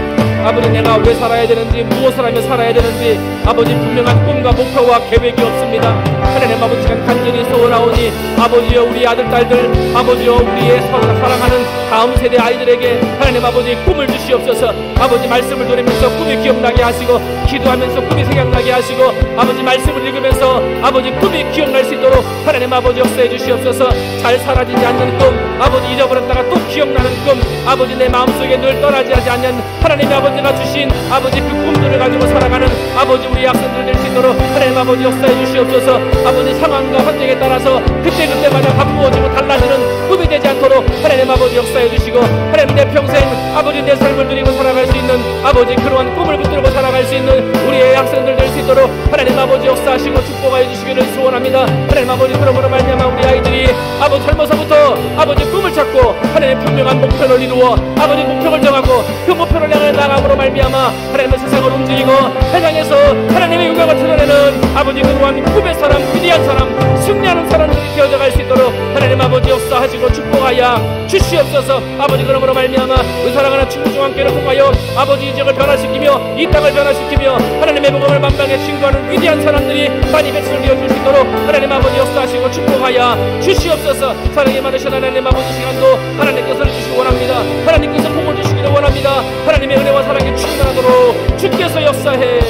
아버지, 내가 왜 살아야 되는지, 무엇을 하며 살아야 되는지 아버지 분명한 꿈과 목표와 계획이 없습니다. 하나님 아버지, 시간 간절히 소원하오니 아버지여, 우리 아들 딸들, 아버지여, 우리의 사랑하는 다음 세대 아이들에게 하나님 아버지 꿈을 주시옵소서. 아버지 말씀을 들으면서 꿈이 기억나게 하시고, 기도하면서 꿈이 생각나게 하시고, 아버지 말씀을 읽으면서 아버지 꿈이 기억날 수 있도록 하나님 아버지 역사해 주시옵소서. 잘 사라지지 않는 꿈, 아버지 잊어버렸다가 또 기억나는 꿈, 아버지 내 마음속에 늘 떠나지 않는 하나님의 아버지가 주신 아버지 그 꿈들을 가지고 살아가는 아버지 우리 학생들 될 수 있도록 하나님 아버지 역사해 주시옵소서. 아버지 상황과 환경에 따라서 그때그때마다 바꾸어지고 달라지는 꿈이 되지 않도록 하나님 아버지 역사해 주시고, 하나님 내 평생 아버지 내 삶을 누리고 살아갈 수 있는 아버지 그러한 꿈을 붙들고 살아갈 수 있는 우리의 학생들 될 수 있도록 하나님 아버지 역사하시고 축복하여 주시기를 소원합니다. 하나님 아버지, 그러므로 말미암아 우리 아이들이 아버지 젊어서부터 아버지 꿈을 찾고 하나님의 분명한 목표를 이루어 아버지 목표를 정하고 그 목표를 향해 나감으로 말미암아 하나님의 세상을 움직이고 세상에서 하나님의 영광을 드러내는 아버지 그러한 꿈의 사람, 위대한 사람, 승리하는 사람들이 되어져 갈 수 있도록 하나님 하나님 아버지 역사하시고 축복하여 주시옵소서. 아버지 그러므로 말미암아 우리 사랑하는 친구 중앙교회를 통하여 아버지 이 지역을 변화시키며 이 땅을 변화시키며 하나님의 복음을 만방에 증거하는 위대한 사람들이 많이 배출되어 줄 수 있도록 하나님 아버지 역사하시고 축복하여 주시옵소서. 사랑이 많으신 하나님 아버지 시간도 하나님께서 주시기 원합니다. 하나님께서 복을 주시기를 원합니다. 하나님의 은혜와 사랑이 충만하도록 주께서 역사해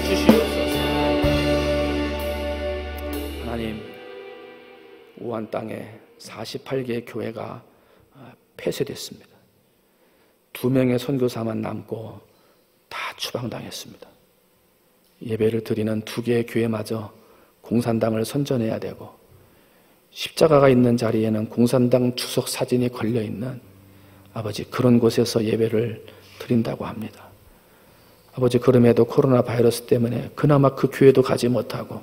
주시옵소서. 하나님, 우한 땅에 48개의 교회가 폐쇄됐습니다. 2명의 선교사만 남고 다 추방당했습니다. 예배를 드리는 2개의 교회마저 공산당을 선전해야 되고, 십자가가 있는 자리에는 공산당 주석 사진이 걸려있는 아버지 그런 곳에서 예배를 드린다고 합니다. 아버지 그럼에도 코로나 바이러스 때문에 그나마 그 교회도 가지 못하고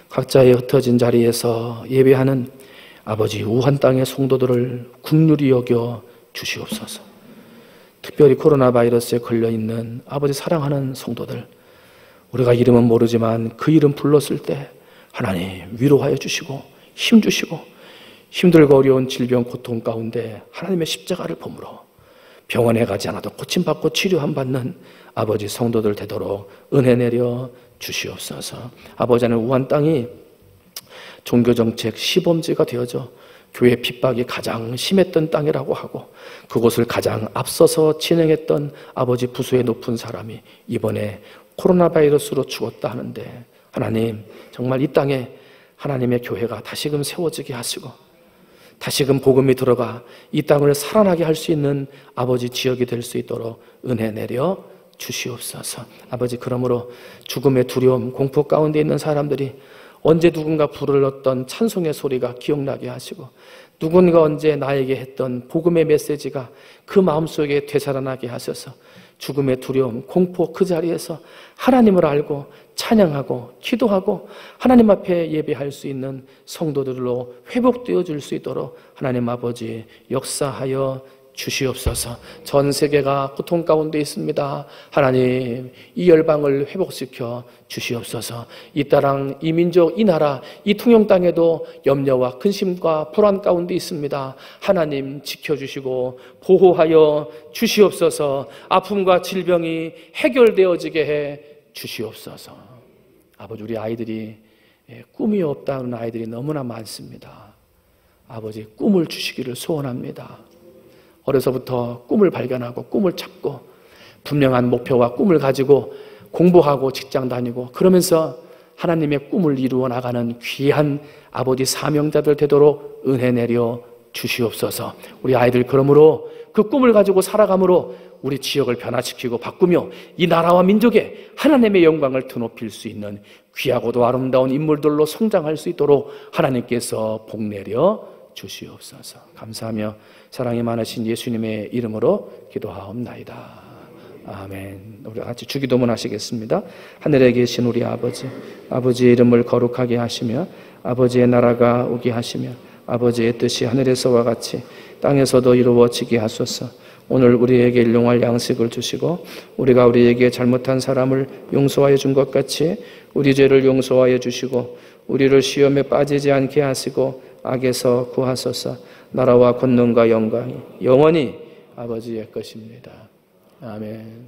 각자의 흩어진 자리에서 예배하는 아버지 우한 땅의 성도들을 긍휼히 여겨 주시옵소서. 특별히 코로나 바이러스에 걸려있는 아버지 사랑하는 성도들, 우리가 이름은 모르지만 그 이름 불렀을 때 하나님 위로하여 주시고 힘 주시고 힘들고 어려운 질병 고통 가운데 하나님의 십자가를 보므로 병원에 가지 않아도 고침받고 치료함 받는 아버지 성도들 되도록 은혜 내려 주시옵소서. 아버지는 우한 땅이 종교정책 시범지가 되어져 교회 핍박이 가장 심했던 땅이라고 하고 그곳을 가장 앞서서 진행했던 아버지 부수의 높은 사람이 이번에 코로나 바이러스로 죽었다 하는데, 하나님 정말 이 땅에 하나님의 교회가 다시금 세워지게 하시고 다시금 복음이 들어가 이 땅을 살아나게 할 수 있는 아버지 지역이 될 수 있도록 은혜 내려 주시옵소서. 아버지 그러므로 죽음의 두려움, 공포 가운데 있는 사람들이 언제 누군가 불렀던 찬송의 소리가 기억나게 하시고 누군가 언제 나에게 했던 복음의 메시지가 그 마음속에 되살아나게 하셔서 죽음의 두려움, 공포 그 자리에서 하나님을 알고 찬양하고 기도하고 하나님 앞에 예배할 수 있는 성도들로 회복되어 줄 수 있도록 하나님 아버지 역사하여 주시옵소서. 전 세계가 고통 가운데 있습니다. 하나님 이 열방을 회복시켜 주시옵소서. 이 땅, 이 민족, 이 나라, 이 통영 땅에도 염려와 근심과 불안 가운데 있습니다. 하나님 지켜주시고 보호하여 주시옵소서. 아픔과 질병이 해결되어지게 해 주시옵소서. 아버지 우리 아이들이 꿈이 없다는 아이들이 너무나 많습니다. 아버지 꿈을 주시기를 소원합니다. 어려서부터 꿈을 발견하고 꿈을 찾고 분명한 목표와 꿈을 가지고 공부하고 직장 다니고 그러면서 하나님의 꿈을 이루어 나가는 귀한 아버지 사명자들 되도록 은혜 내려 주시옵소서. 우리 아이들 그러므로 그 꿈을 가지고 살아감으로 우리 지역을 변화시키고 바꾸며 이 나라와 민족에 하나님의 영광을 드높일 수 있는 귀하고도 아름다운 인물들로 성장할 수 있도록 하나님께서 복 내려 주시옵소서. 감사하며 사랑이 많으신 예수님의 이름으로 기도하옵나이다. 아멘. 우리 같이 주기도문 하시겠습니다. 하늘에 계신 우리 아버지, 아버지의 이름을 거룩하게 하시며 아버지의 나라가 오게 하시며 아버지의 뜻이 하늘에서와 같이 땅에서도 이루어지게 하소서. 오늘 우리에게 일용할 양식을 주시고 우리가 우리에게 잘못한 사람을 용서하여 준 것 같이 우리 죄를 용서하여 주시고 우리를 시험에 빠지지 않게 하시고 악에서 구하소서. 나라와 권능과 영광이 영원히 아버지의 것입니다. 아멘.